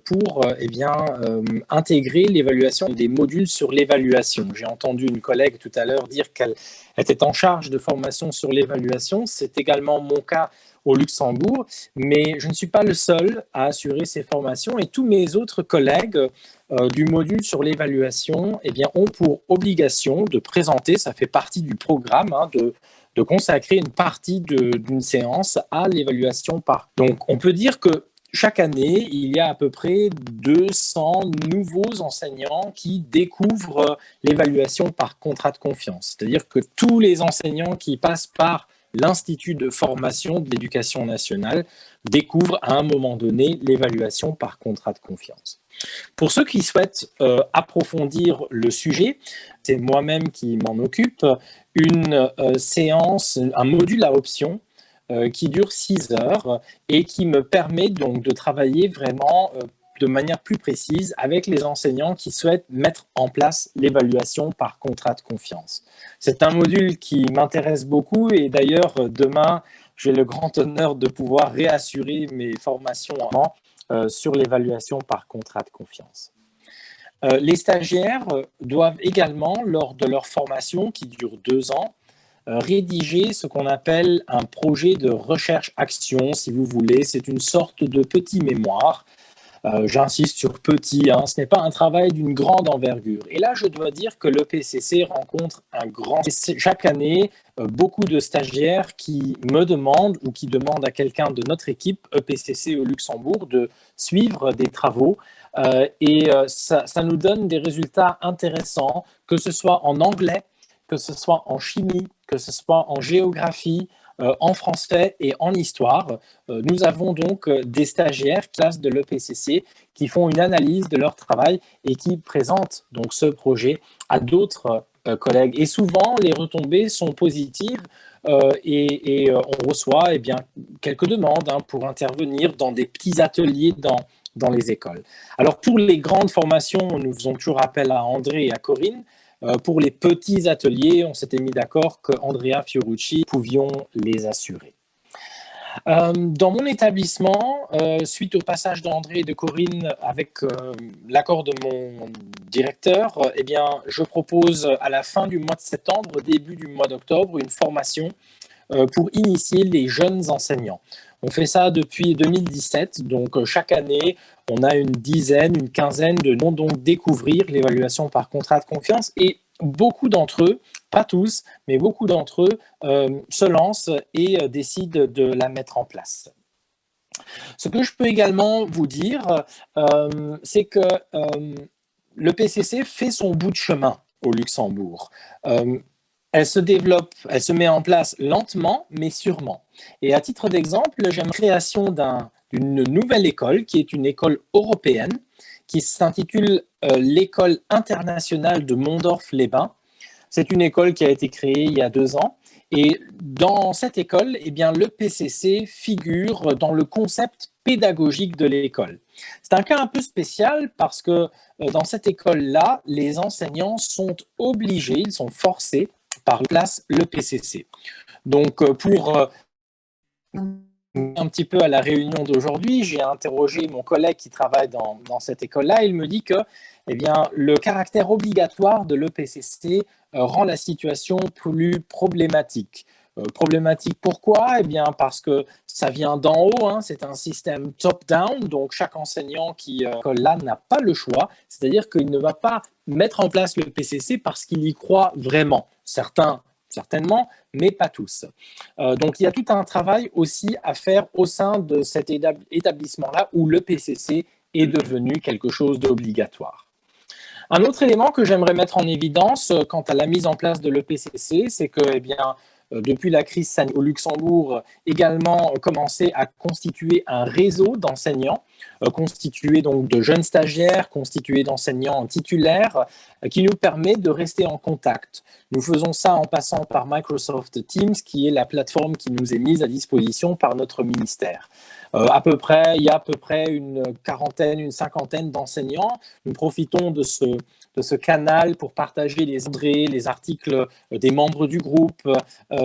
pour intégrer l'évaluation des modules sur l'évaluation. J'ai entendu une collègue tout à l'heure dire qu'elle était en charge de formation sur l'évaluation. C'est également mon cas au Luxembourg, mais je ne suis pas le seul à assurer ces formations et tous mes autres collègues du module sur l'évaluation ont pour obligation de présenter, ça fait partie du programme, de consacrer une partie d'une séance à l'évaluation par. Donc, on peut dire que chaque année, il y a à peu près 200 nouveaux enseignants qui découvrent l'évaluation par contrat de confiance. C'est-à-dire que tous les enseignants qui passent par l'Institut de formation de l'éducation nationale découvrent à un moment donné l'évaluation par contrat de confiance. Pour ceux qui souhaitent approfondir le sujet, c'est moi-même qui m'en occupe, une séance, un module à option qui dure 6 heures et qui me permet donc de travailler vraiment de manière plus précise avec les enseignants qui souhaitent mettre en place l'évaluation par contrat de confiance. C'est un module qui m'intéresse beaucoup et d'ailleurs demain, j'ai le grand honneur de pouvoir réassurer mes formations sur l'évaluation par contrat de confiance. Les stagiaires doivent également, lors de leur formation qui dure 2 ans, rédiger ce qu'on appelle un projet de recherche-action, si vous voulez. C'est une sorte de petit mémoire. J'insiste sur petit, ce n'est pas un travail d'une grande envergure. Et là, je dois dire que l'EPCC rencontre chaque année beaucoup de stagiaires qui me demandent ou qui demandent à quelqu'un de notre équipe EPCC au Luxembourg de suivre des travaux. Ça nous donne des résultats intéressants, que ce soit en anglais, que ce soit en chimie, que ce soit en géographie, en français et en histoire. Nous avons donc des stagiaires classe de l'EPCC qui font une analyse de leur travail et qui présentent donc ce projet à d'autres collègues. Et souvent, les retombées sont positives et on reçoit quelques demandes pour intervenir dans des petits ateliers dans les écoles. Alors, pour les grandes formations, nous faisons toujours appel à André et à Corinne. Pour les petits ateliers, on s'était mis d'accord qu'Andrea Fiorucci pouvions les assurer. Dans mon établissement, suite au passage d'André et de Corinne avec l'accord de mon directeur, je propose à la fin du mois de septembre, début du mois d'octobre, une formation pour initier les jeunes enseignants. On fait ça depuis 2017, donc chaque année, on a une dizaine, une quinzaine de noms, donc découvrir l'évaluation par contrat de confiance et beaucoup d'entre eux, pas tous, mais beaucoup d'entre eux se lancent et décident de la mettre en place. Ce que je peux également vous dire, c'est que l'EPCC fait son bout de chemin au Luxembourg. Elle se développe, elle se met en place lentement, mais sûrement. Et à titre d'exemple, j'aime la création d'une nouvelle école, qui est une école européenne, qui s'intitule l'École internationale de Mondorf-les-Bains. C'est une école qui a été créée il y a 2 ans. Et dans cette école, l'EPCC figure dans le concept pédagogique de l'école. C'est un cas un peu spécial parce que dans cette école-là, les enseignants sont obligés, ils sont forcés par place le PCC. Donc, pour un petit peu à la réunion d'aujourd'hui, j'ai interrogé mon collègue qui travaille dans cette école-là. Il me dit que eh bien, le caractère obligatoire de l'EPCC rend la situation plus problématique. Problématique pourquoi? Eh bien, parce que ça vient d'en haut, hein, c'est un système top-down, donc chaque enseignant qui là n'a pas le choix, c'est-à-dire qu'il ne va pas mettre en place le PCC parce qu'il y croit vraiment. Certains, certainement, mais pas tous. Donc, il y a tout un travail aussi à faire au sein de cet établissement-là où le PCC est devenu quelque chose d'obligatoire. Un autre élément que j'aimerais mettre en évidence quant à la mise en place de l'EPCC, c'est que, eh bien, depuis la crise sanitaire au Luxembourg, également commencé à constituer un réseau d'enseignants, constitué donc de jeunes stagiaires, constitué d'enseignants titulaires, qui nous permet de rester en contact. Nous faisons ça en passant par Microsoft Teams, qui est la plateforme qui nous est mise à disposition par notre ministère. Il y a à peu près une quarantaine, une cinquantaine d'enseignants. Nous profitons de ce canal pour partager les entrées, les articles des membres du groupe,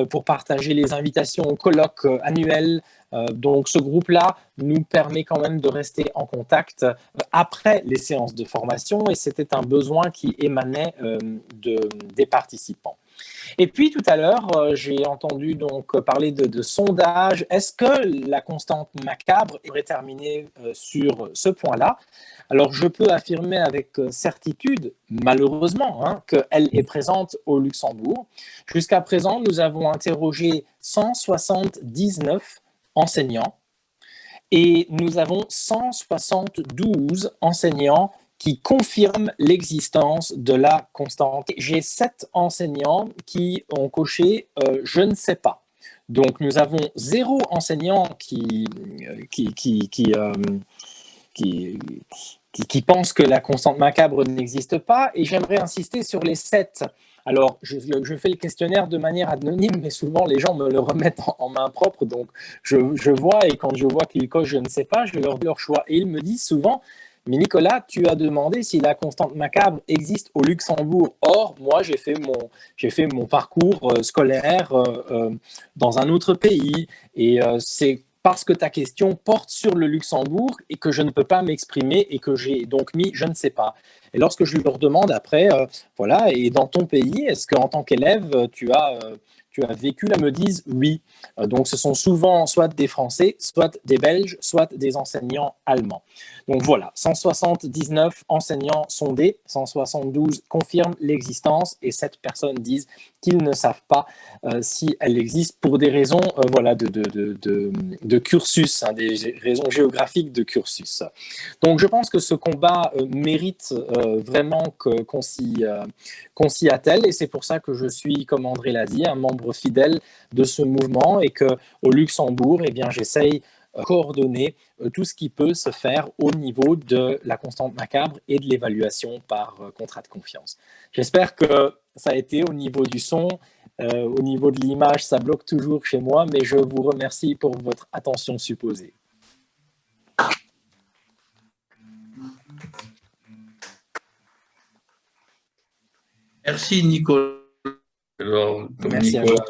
pour partager les invitations au colloque annuel. Donc, ce groupe-là nous permet quand même de rester en contact après les séances de formation et c'était un besoin qui émanait des participants. Et puis, tout à l'heure, j'ai entendu donc parler de sondage. Est-ce que la constante macabre est terminée sur ce point-là? Alors, je peux affirmer avec certitude, malheureusement, hein, qu'elle est présente au Luxembourg. Jusqu'à présent, nous avons interrogé 179 enseignants et nous avons 172 enseignants qui confirment l'existence de la constante. J'ai 7 enseignants qui ont coché « je ne sais pas ». Donc, nous avons 0 enseignant qui pensent que la constante macabre n'existe pas. Et j'aimerais insister sur les 7. Alors, je fais le questionnaire de manière anonyme, mais souvent les gens me le remettent en main propre. Donc, je vois, et quand je vois qu'ils cochent « je ne sais pas », je leur dis leur choix. Et ils me disent souvent: mais Nicolas, tu as demandé si la constante macabre existe au Luxembourg. Or, moi, j'ai fait mon parcours scolaire dans un autre pays. Et c'est parce que ta question porte sur le Luxembourg et que je ne peux pas m'exprimer et que j'ai donc mis « je ne sais pas ». Et lorsque je leur demande après, voilà, et dans ton pays, est-ce qu'en tant qu'élève, tu as vécu, là, me disent oui. Donc, ce sont souvent soit des Français, soit des Belges, soit des enseignants allemands. Donc, voilà, 179 enseignants sondés, 172 confirment l'existence et 7 personnes disent qu'ils ne savent pas si elle existe pour des raisons voilà, de cursus, hein, des raisons géographiques de cursus. Donc, je pense que ce combat mérite vraiment qu'on s'y attelle et c'est pour ça que je suis, comme André l'a dit, un membre fidèle de ce mouvement et qu'au Luxembourg, eh bien, j'essaye coordonner tout ce qui peut se faire au niveau de la constante macabre et de l'évaluation par contrat de confiance. J'espère que ça a été au niveau du son, au niveau de l'image, ça bloque toujours chez moi, mais je vous remercie pour votre attention supposée. Merci Nicolas. Alors, comme Merci Nicolas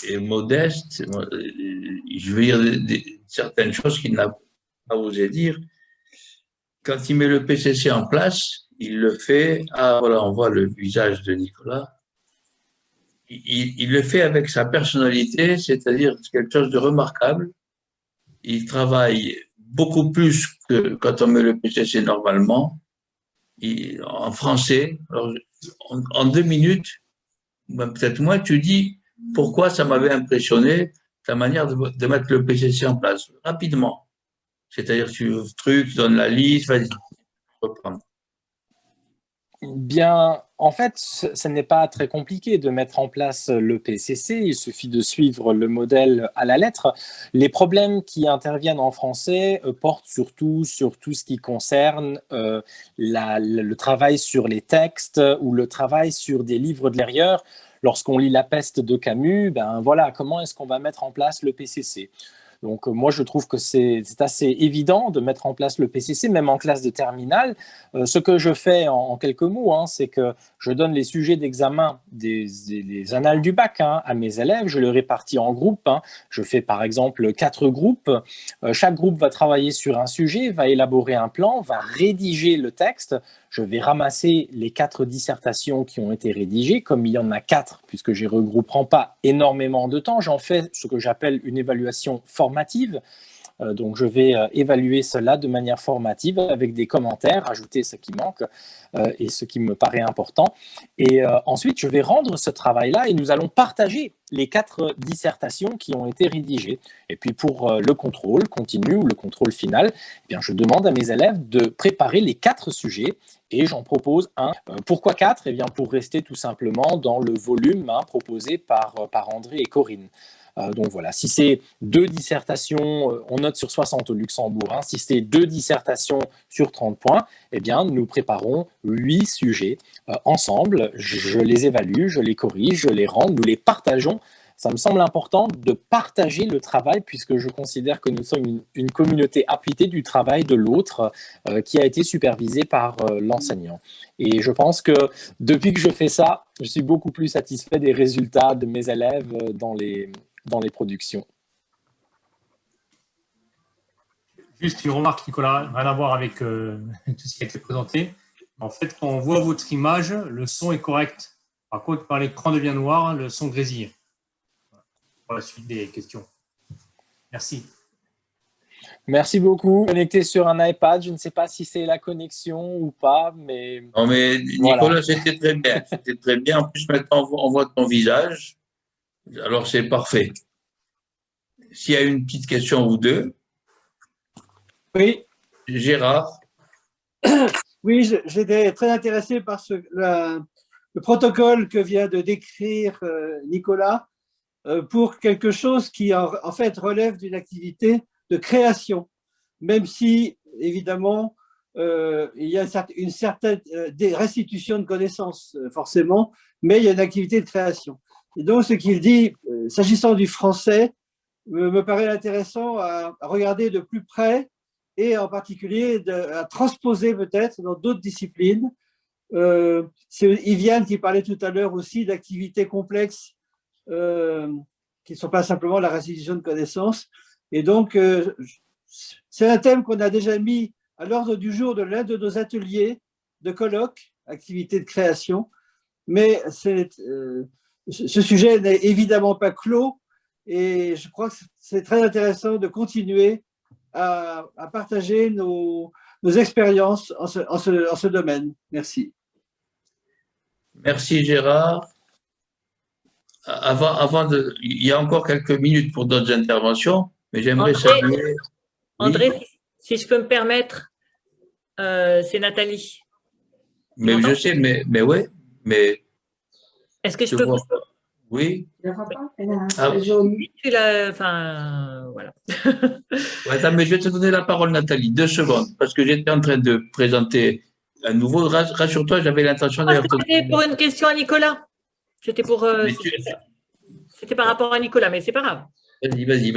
est modeste, je vais dire certaines choses qu'il n'a pas osé dire. Quand il met le PCC en place, il le fait, voilà, on voit le visage de Nicolas, il le fait avec sa personnalité, c'est-à-dire quelque chose de remarquable. Il travaille beaucoup plus que quand on met le PCC normalement, en français. Alors, en 2 minutes, peut-être moins, tu dis pourquoi ça m'avait impressionné ta manière de mettre le PCC en place, rapidement. C'est-à-dire, tu donnes la liste, vas-y, reprendre. Bien, en fait, ce n'est pas très compliqué de mettre en place le PCC. Il suffit de suivre le modèle à la lettre. Les problèmes qui interviennent en français portent surtout sur tout ce qui concerne le travail sur les textes ou le travail sur des livres de l'erreur. Lorsqu'on lit La peste de Camus, ben voilà, comment est-ce qu'on va mettre en place le PCC ? Donc moi, je trouve que c'est assez évident de mettre en place le PCC, même en classe de terminale. Ce que je fais en quelques mots, hein, c'est que je donne les sujets d'examen des annales du bac à mes élèves, je les répartis en groupes. Je fais par exemple 4 groupes. Chaque groupe va travailler sur un sujet, va élaborer un plan, va rédiger le texte. Je vais ramasser les 4 dissertations qui ont été rédigées. Comme il y en a 4, puisque je ne regrouperai pas énormément de temps, j'en fais ce que j'appelle une évaluation formative. Donc, je vais évaluer cela de manière formative avec des commentaires, ajouter ce qui manque et ce qui me paraît important. Et ensuite, je vais rendre ce travail-là et nous allons partager les 4 dissertations qui ont été rédigées. Et puis, pour le contrôle continu ou le contrôle final, eh bien, je demande à mes élèves de préparer les 4 sujets et j'en propose un. Pourquoi 4 ? Eh bien, pour rester tout simplement dans le volume proposé par André et Corinne. Donc voilà, si c'est 2 dissertations, on note sur 60 au Luxembourg, si c'est 2 dissertations sur 30 points, eh bien, nous préparons 8 sujets ensemble, je les évalue, je les corrige, je les rends, nous les partageons. Ça me semble important de partager le travail puisque je considère que nous sommes une communauté appuyée du travail de l'autre qui a été supervisé par l'enseignant. Et je pense que depuis que je fais ça, je suis beaucoup plus satisfait des résultats de mes élèves dans les productions. Juste une remarque, Nicolas, rien à voir avec tout ce qui a été présenté. En fait, quand on voit votre image, le son est correct. Par contre, quand l'écran devient noir, le son grésille. Pour la suite des questions. Merci. Merci beaucoup. Connecté sur un iPad, je ne sais pas si c'est la connexion ou pas, mais... Non, mais Nicolas, voilà. C'était très bien. C'était très bien. En plus, maintenant, on voit ton visage. Alors, c'est parfait. S'il y a une petite question ou deux. Oui. Gérard. Oui, j'étais très intéressé par le protocole que vient de décrire Nicolas pour quelque chose qui, en fait, relève d'une activité de création, même si, évidemment, il y a une certaine restitution de connaissances, forcément, mais il y a une activité de création. Et donc, ce qu'il dit, s'agissant du français, me paraît intéressant à regarder de plus près et en particulier à transposer peut-être dans d'autres disciplines. C'est Yviane qui parlait tout à l'heure aussi d'activités complexes qui ne sont pas simplement la restitution de connaissances. Et donc, c'est un thème qu'on a déjà mis à l'ordre du jour de l'un de nos ateliers de colloques, activités de création, mais ce sujet n'est évidemment pas clos et je crois que c'est très intéressant de continuer à partager nos expériences en ce domaine. Merci. Merci Gérard. Il y a encore quelques minutes pour d'autres interventions, mais j'aimerais saluer… André, oui. Si je peux me permettre, c'est Nathalie. Mais je sais, mais oui, mais… Est-ce que je peux… Oui. Enfin, voilà. Attends, mais je vais te donner la parole, Nathalie, 2 secondes, parce que j'étais en train de présenter un nouveau… Rassure-toi, j'avais l'intention d'ailleurs… C'était pour une question à Nicolas. C'était pour… C'était par rapport à Nicolas, mais c'est pas grave. Vas-y.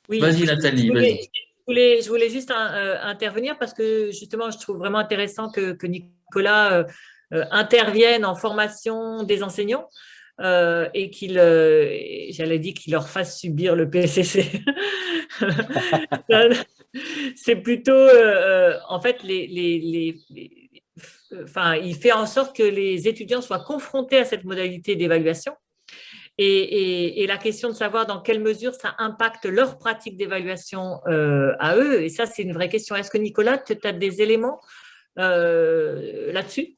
Oui, vas-y, Nathalie, vas-y. Je voulais juste intervenir parce que justement, je trouve vraiment intéressant que Nicolas intervienne en formation des enseignants et j'allais dire qu'il leur fasse subir le PCC. C'est plutôt, en fait, il fait en sorte que les étudiants soient confrontés à cette modalité d'évaluation. Et la question de savoir dans quelle mesure ça impacte leur pratique d'évaluation à eux, et ça, c'est une vraie question. Est-ce que Nicolas, tu as des éléments là-dessus ?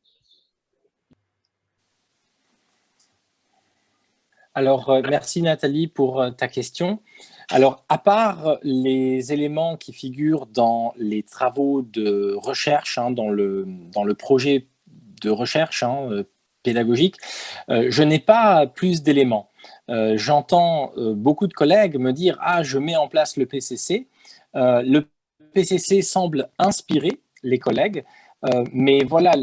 Alors, merci Nathalie pour ta question. Alors, à part les éléments qui figurent dans les travaux de recherche, dans le projet de recherche pédagogique, je n'ai pas plus d'éléments. J'entends beaucoup de collègues me dire « Ah, je mets en place le PCC ». Le PCC semble inspirer les collègues, mais voilà,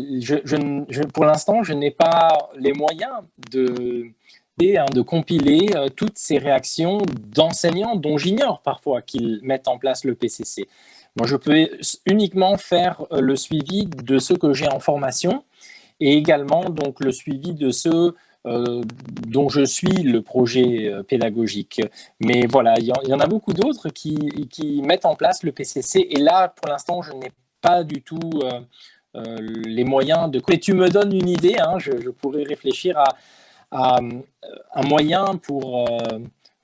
pour l'instant, je n'ai pas les moyens de compiler toutes ces réactions d'enseignants dont j'ignore parfois qu'ils mettent en place le PCC. Moi, je peux uniquement faire le suivi de ceux que j'ai en formation et également donc le suivi de ceux dont je suis le projet pédagogique. Mais voilà, il y en a beaucoup d'autres qui mettent en place le PCC et là, pour l'instant, je n'ai pas du tout les moyens de... Mais tu me donnes une idée, hein, je pourrais réfléchir à un moyen pour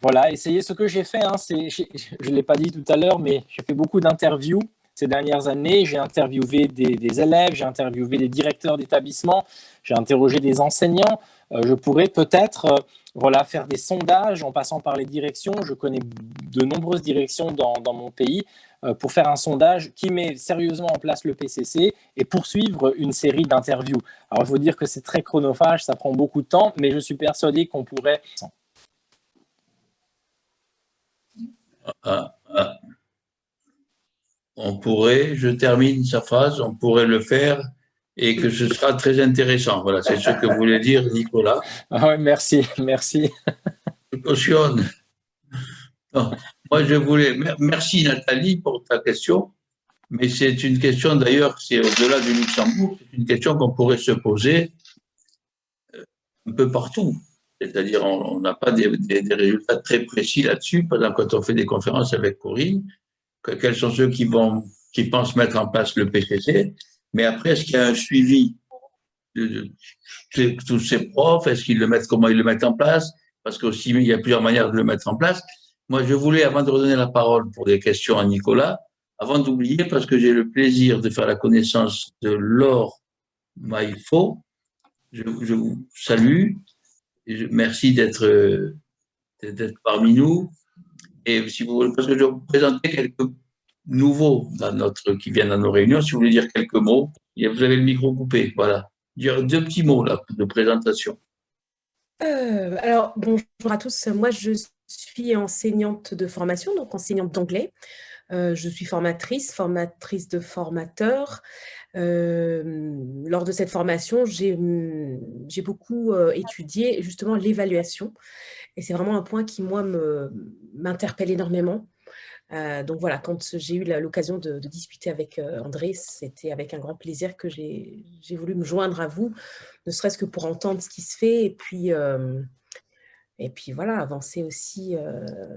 voilà, essayer ce que j'ai fait. Hein, je ne l'ai pas dit tout à l'heure, mais j'ai fait beaucoup d'interviews ces dernières années. J'ai interviewé des élèves, j'ai interviewé des directeurs d'établissement, j'ai interrogé des enseignants. Je pourrais peut-être voilà, faire des sondages en passant par les directions. Je connais de nombreuses directions dans mon pays pour faire un sondage qui met sérieusement en place le PCC et poursuivre une série d'interviews. Alors, il faut dire que c'est très chronophage, ça prend beaucoup de temps, mais je suis persuadé qu'on pourrait... On pourrait, je termine sa phrase, on pourrait le faire et que ce sera très intéressant. Voilà, c'est ce que voulait dire Nicolas. Ah oui, merci, merci. Je cautionne. Non, moi, je voulais... Merci Nathalie pour ta question, mais c'est une question d'ailleurs, c'est au-delà du Luxembourg, c'est une question qu'on pourrait se poser un peu partout. C'est-à-dire, on n'a pas des résultats très précis là-dessus. Par exemple, quand on fait des conférences avec Corinne, quels sont ceux qui pensent mettre en place le PCC, mais après, est-ce qu'il y a un suivi de tous ces profs? Est-ce qu'ils le mettent, comment ils le mettent en place? Parce qu'aussi, il y a plusieurs manières de le mettre en place. Moi, je voulais, avant de redonner la parole pour des questions à Nicolas, avant d'oublier, parce que j'ai le plaisir de faire la connaissance de Laure Maillefaux, je vous salue. Merci d'être parmi nous. Et si vous voulez, parce que je vais vous présenter quelques nouveaux qui viennent à nos réunions, si vous voulez dire quelques mots. Et vous avez le micro coupé, voilà. Dire deux petits mots là, de présentation. Alors, bonjour à tous. Moi, je suis enseignante de formation, donc enseignante d'anglais. Je suis formatrice de formateurs. Lors de cette formation, j'ai beaucoup étudié justement l'évaluation. Et c'est vraiment un point qui, moi, m'interpelle énormément. Donc voilà, quand j'ai eu l'occasion de discuter avec André, c'était avec un grand plaisir que j'ai voulu me joindre à vous, ne serait-ce que pour entendre ce qui se fait et puis voilà, avancer aussi.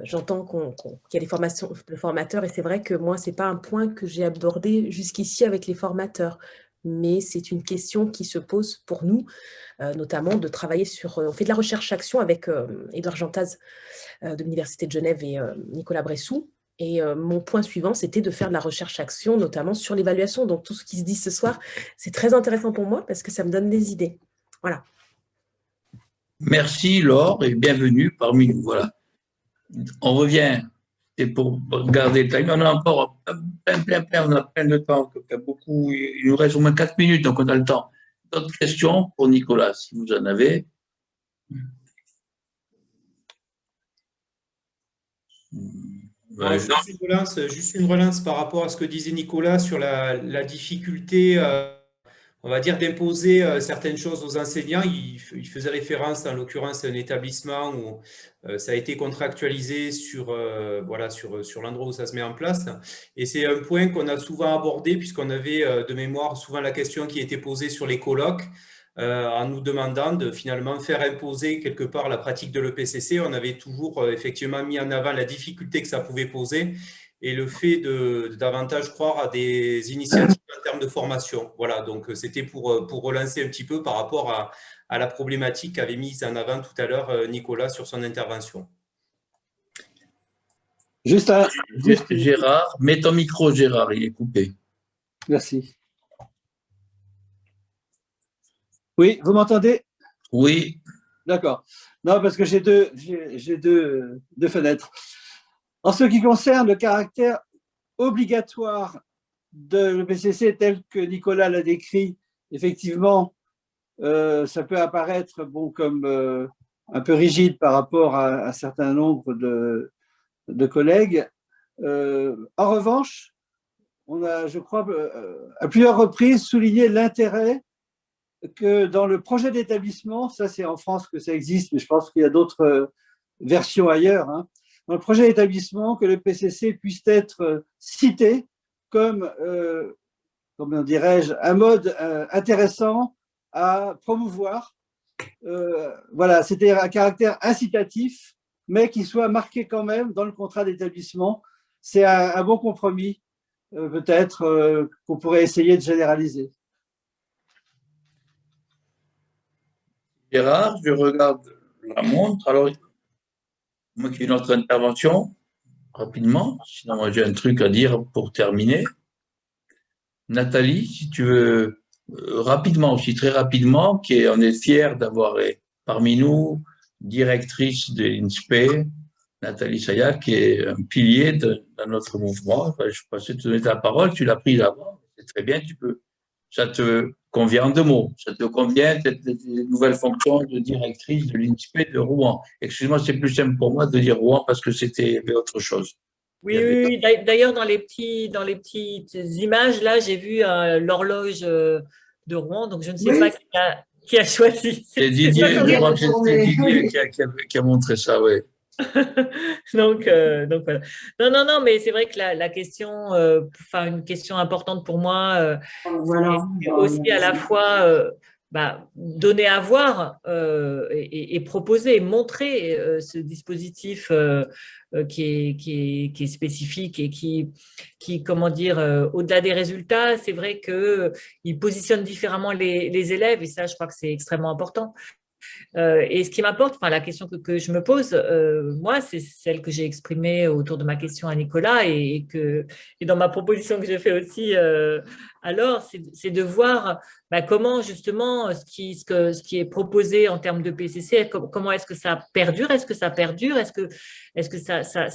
J'entends qu'il y a des formations de formateurs et c'est vrai que moi, ce n'est pas un point que j'ai abordé jusqu'ici avec les formateurs, mais c'est une question qui se pose pour nous, notamment de travailler sur... on fait de la recherche-action avec Édouard Jantaz de l'Université de Genève et Nicolas Bressou. Et mon point suivant, c'était de faire de la recherche-action, notamment sur l'évaluation. Donc, tout ce qui se dit ce soir, c'est très intéressant pour moi parce que ça me donne des idées. Voilà. Merci Laure et bienvenue parmi nous. Voilà. On revient. Et pour garder le time, on a encore plein, on a plein de temps. Beaucoup, il nous reste au moins 4 minutes, donc on a le temps. D'autres questions pour Nicolas, si vous en avez. Juste une relance par rapport à ce que disait Nicolas sur la difficulté, on va dire, d'imposer certaines choses aux enseignants. Il faisait référence, en l'occurrence, à un établissement où ça a été contractualisé sur l'endroit où ça se met en place. Et c'est un point qu'on a souvent abordé, puisqu'on avait de mémoire souvent la question qui était posée sur les colloques, en nous demandant de finalement faire imposer quelque part la pratique de l'EPCC. On avait toujours effectivement mis en avant la difficulté que ça pouvait poser et le fait de davantage croire à des initiatives en termes de formation. Voilà, donc c'était pour relancer un petit peu par rapport à la problématique qu'avait mise en avant tout à l'heure Nicolas sur son intervention. Gérard, mets ton micro, Gérard, il est coupé. Merci. Oui, vous m'entendez? Oui. D'accord. Non, parce que j'ai deux fenêtres. En ce qui concerne le caractère obligatoire de l'EPCC tel que Nicolas l'a décrit, effectivement, ça peut apparaître comme un peu rigide par rapport à un certain nombre de collègues. En revanche, on a, je crois, à plusieurs reprises souligné l'intérêt que dans le projet d'établissement, ça c'est en France que ça existe, mais je pense qu'il y a d'autres versions ailleurs, hein, dans le projet d'établissement, que le PCC puisse être cité comme, comment dirais-je, un mode intéressant à promouvoir. Voilà, c'était un caractère incitatif, mais qui soit marqué quand même dans le contrat d'établissement. C'est un bon compromis, peut-être, qu'on pourrait essayer de généraliser. Gérard, je regarde la montre. Alors, moi qui ai une autre intervention, rapidement, sinon moi j'ai un truc à dire pour terminer. Nathalie, si tu veux, rapidement aussi, très rapidement, on est fiers d'avoir parmi nous directrice de l'INSPE, Nathalie Sayac, qui est un pilier de notre mouvement. Je passais te donner ta parole, tu l'as prise avant, c'est très bien, tu peux. Ça te convient en 2 mots, ça te convient cette nouvelle fonction de directrice de l'INSPE de Rouen. Excuse-moi, c'est plus simple pour moi de dire Rouen parce que c'était autre chose. Oui, oui. D'ailleurs, dans les petites images, là, j'ai vu l'horloge de Rouen, donc je ne sais pas qui a choisi. C'est Didier, je crois que c'est Didier qui a montré ça, oui. donc voilà. Non, mais c'est vrai que la question, une question importante pour moi, c'est aussi à la fois donner à voir et proposer, et montrer ce dispositif qui est spécifique et qui comment dire, au-delà des résultats, c'est vrai qu'il positionne différemment les élèves, et ça, je crois que c'est extrêmement important. Et ce qui m'importe, la question que je me pose, moi, c'est celle que j'ai exprimée autour de ma question à Nicolas et dans ma proposition que j'ai fait aussi alors, c'est de voir comment justement ce qui est proposé en termes de PCC, comment est-ce que ça perdure, est-ce que ça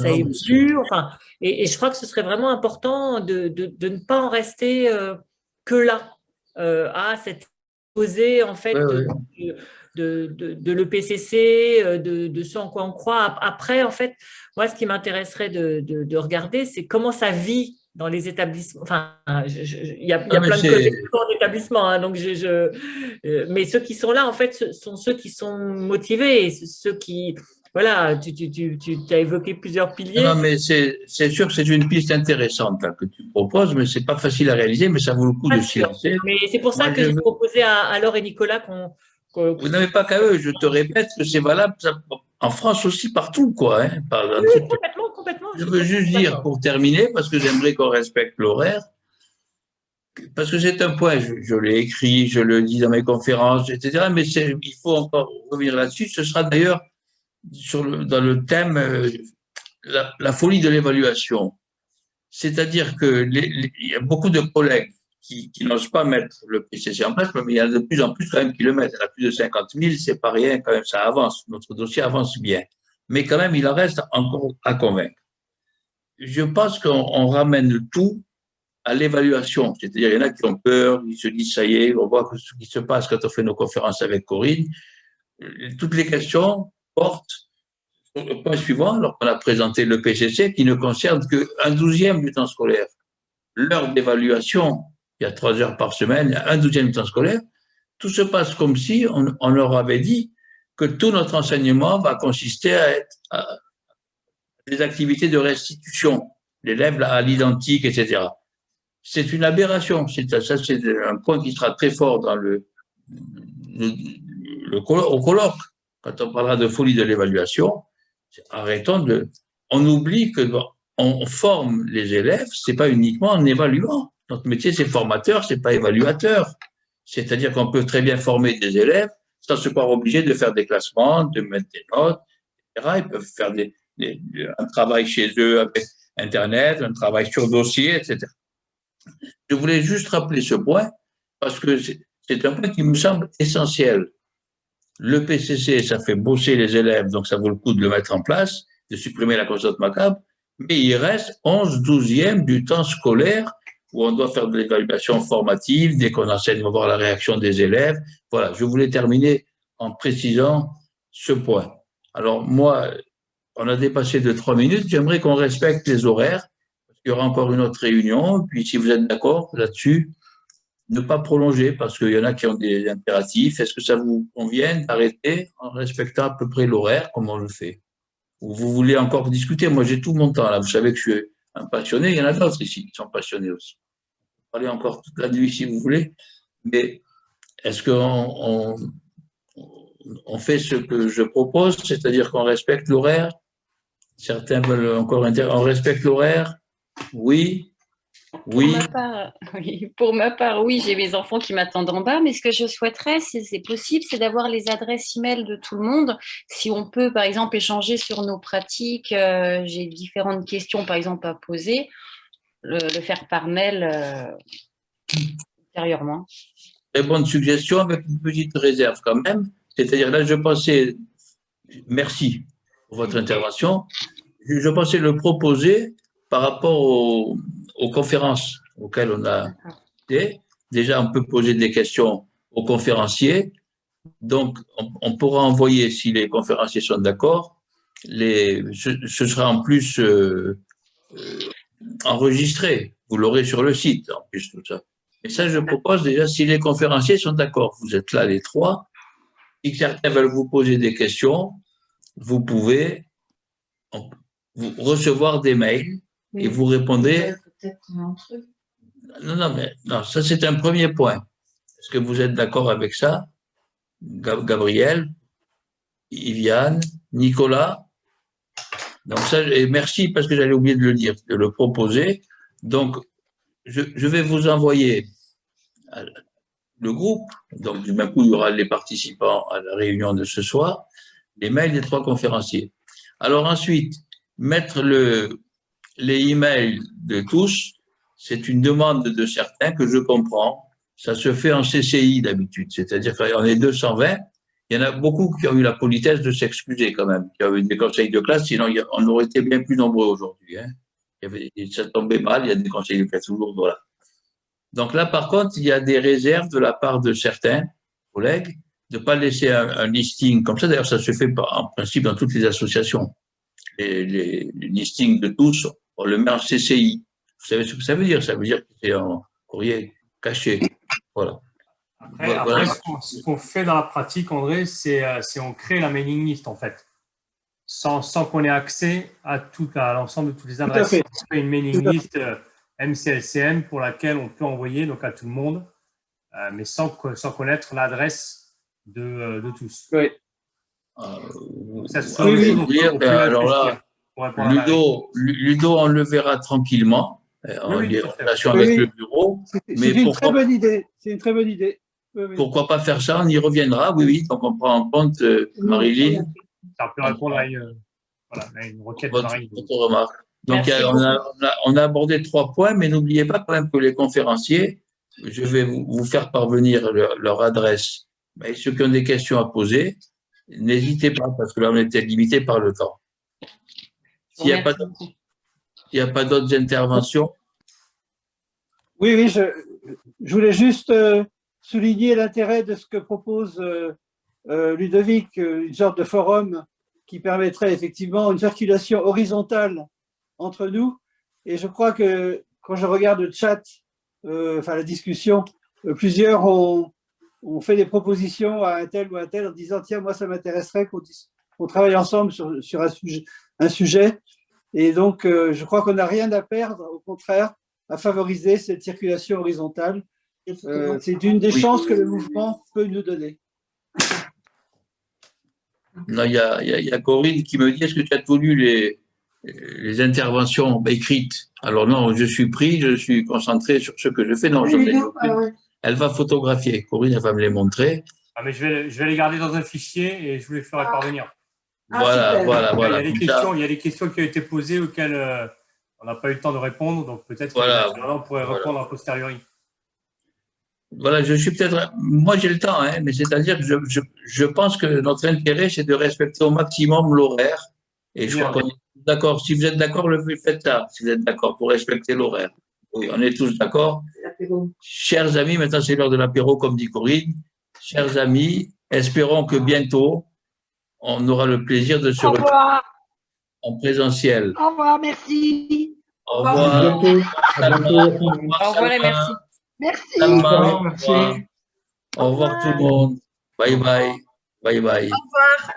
évolue, et je crois que ce serait vraiment important de ne pas en rester que là, à cette posée en fait de l'EPCC, de ce en quoi on croit. Après, en fait, moi, ce qui m'intéresserait de regarder, c'est comment ça vit dans les établissements. Il y a plein de collègues d'établissements, hein, donc mais ceux qui sont là, en fait, ce sont ceux qui sont motivés, et ceux qui… Voilà, tu as évoqué plusieurs piliers. Non, mais c'est sûr que c'est une piste intéressante là, que tu proposes, mais ce n'est pas facile à réaliser, mais ça vaut le coup de s'y lancer. Mais c'est pour ça que j'ai proposé à Laure et Nicolas qu'on… Vous n'avez pas qu'à eux, je te répète que c'est valable en France aussi, partout, quoi. Hein, oui, complètement. Je veux juste dire, pour terminer, parce que j'aimerais qu'on respecte l'horaire, parce que c'est un point, je l'ai écrit, je le dis dans mes conférences, etc., mais il faut encore revenir là-dessus. Ce sera d'ailleurs dans le thème la folie de l'évaluation. C'est-à-dire qu'il y a beaucoup de collègues qui n'osent pas mettre le PCC en place, mais il y en a de plus en plus quand même qui le mettent. Il y en a plus de 50 000, c'est pas rien, quand même, ça avance. Notre dossier avance bien. Mais quand même, il en reste encore à convaincre. Je pense qu'on ramène tout à l'évaluation. C'est-à-dire, il y en a qui ont peur, ils se disent, ça y est, on voit ce qui se passe quand on fait nos conférences avec Corinne. Toutes les questions portent sur le point suivant, alors qu'on a présenté le PCC, qui ne concerne qu'un 12e du temps scolaire. L'heure d'évaluation, il y a 3 heures par semaine, il y a un 12e du temps scolaire. Tout se passe comme si on leur avait dit que tout notre enseignement va consister à des activités de restitution, l'élève à l'identique, etc. C'est une aberration. Ça, c'est un point qui sera très fort dans au colloque. Quand on parlera de folie de l'évaluation, on oublie que on forme les élèves, c'est pas uniquement en évaluant. Notre métier, c'est formateur, c'est pas évaluateur. C'est-à-dire qu'on peut très bien former des élèves sans se croire obligé de faire des classements, de mettre des notes, etc. Ils peuvent faire un travail chez eux avec Internet, un travail sur dossier, etc. Je voulais juste rappeler ce point parce que c'est un point qui me semble essentiel. Le PCC, ça fait bosser les élèves, donc ça vaut le coup de le mettre en place, de supprimer la constante macabre, mais il reste 11/12e du temps scolaire où on doit faire de l'évaluation formative, dès qu'on enseigne, on va voir la réaction des élèves. Voilà, je voulais terminer en précisant ce point. Alors moi, on a dépassé de 3 minutes, j'aimerais qu'on respecte les horaires, parce qu'il y aura encore une autre réunion, puis si vous êtes d'accord là-dessus, ne pas prolonger parce qu'il y en a qui ont des impératifs. Est-ce que ça vous convient d'arrêter en respectant à peu près l'horaire, comme on le fait? Ou vous voulez encore discuter? Moi, j'ai tout mon temps là. Vous savez que je suis un passionné. Il y en a d'autres ici qui sont passionnés aussi. Parler encore toute la nuit si vous voulez. Mais est-ce qu'on on fait ce que je propose, c'est-à-dire qu'on respecte l'horaire? Certains veulent encore on respecte l'horaire? Oui. Oui. Pour ma part, oui, j'ai mes enfants qui m'attendent en bas, mais ce que je souhaiterais, si c'est possible, c'est d'avoir les adresses e-mail de tout le monde. Si on peut, par exemple, échanger sur nos pratiques, j'ai différentes questions, par exemple, à poser, le faire par mail ultérieurement. Très bonne suggestion, avec une petite réserve quand même. C'est-à-dire, là, je pensais, merci pour votre intervention, je pensais le proposer par rapport aux conférences auxquelles on a été. Déjà, on peut poser des questions aux conférenciers. Donc, on pourra envoyer, si les conférenciers sont d'accord, ce sera en plus enregistré. Vous l'aurez sur le site, en plus, tout ça. Et ça, je propose déjà, si les conférenciers sont d'accord, vous êtes là les trois, si certains veulent vous poser des questions, vous pouvez recevoir des mails et vous répondez. Non, ça c'est un premier point. Est-ce que vous êtes d'accord avec ça? Gabriel, Yviane, Nicolas? Donc ça, et merci parce que j'allais oublier de le dire, de le proposer. Donc, je vais vous envoyer le groupe. Donc, du même coup, il y aura les participants à la réunion de ce soir, les mails des trois conférenciers. Alors ensuite, mettre les emails de tous, c'est une demande de certains que je comprends. Ça se fait en CCI d'habitude, c'est-à-dire qu'on est 220. Il y en a beaucoup qui ont eu la politesse de s'excuser quand même, qui ont eu des conseils de classe, sinon on aurait été bien plus nombreux aujourd'hui. Hein. Ça tombait mal, il y a des conseils de classe toujours, voilà. Donc là, par contre, il y a des réserves de la part de certains collègues de ne pas laisser un listing comme ça. D'ailleurs, ça se fait en principe dans toutes les associations. Les listings de tous, on le met en CCI. Vous savez ce que ça veut dire? Ça veut dire que c'est un courrier caché. Voilà. Après ce qu'on fait dans la pratique, André, c'est on crée la mailing list, en fait, sans qu'on ait accès à l'ensemble de toutes les adresses. On crée une mailing list MCLCM pour laquelle on peut envoyer donc à tout le monde, mais sans connaître l'adresse de tous. Oui. Alors là, Ludo, on le verra tranquillement, en relation avec le bureau. C'est une très bonne idée. C'est une très bonne idée. Pourquoi pas faire ça? On y reviendra. Oui. Donc, on prend en compte Marie-Lynn. Ça peut répondre à une requête de Marie-Lynn. Votre remarque. Donc, on a abordé 3 points, mais n'oubliez pas quand même que les conférenciers, je vais vous faire parvenir leur adresse. Mais ceux qui ont des questions à poser, n'hésitez pas, parce que là, on était limité par le temps. S'il n'y a pas d'autres interventions. Oui, je voulais juste souligner l'intérêt de ce que propose Ludovic, une sorte de forum qui permettrait effectivement une circulation horizontale entre nous. Et je crois que quand je regarde le chat, la discussion, plusieurs ont fait des propositions à un tel ou un tel en disant « Tiens, moi, ça m'intéresserait qu'on travaille ensemble sur un sujet. » Et donc, je crois qu'on n'a rien à perdre, au contraire, à favoriser cette circulation horizontale. C'est une des chances que le mouvement peut nous donner. Non, il y a Corinne qui me dit, est-ce que tu as voulu les interventions écrites? Alors non, je suis pris, je suis concentré sur ce que je fais. Non, elle va photographier. Corinne, elle va me les montrer. Ah, mais je vais les garder dans un fichier et je vous les ferai parvenir. Voilà. Il y a des questions qui ont été posées auxquelles on n'a pas eu le temps de répondre, donc peut-être qu'on pourrait répondre a posteriori. Voilà, moi j'ai le temps, mais c'est-à-dire que je pense que notre intérêt, c'est de respecter au maximum l'horaire. Et je crois qu'on est tous d'accord. Si vous êtes d'accord, faites ça, si vous êtes d'accord, pour respecter l'horaire. Oui, on est tous d'accord. Chers amis, maintenant c'est l'heure de l'apéro, comme dit Corinne. Chers amis, espérons que bientôt, on aura le plaisir de se retrouver en présentiel. Au revoir, merci. Au revoir. Au revoir et merci. Merci. Salma, Merci. au revoir tout le monde. Bye bye. Bye bye. Au revoir.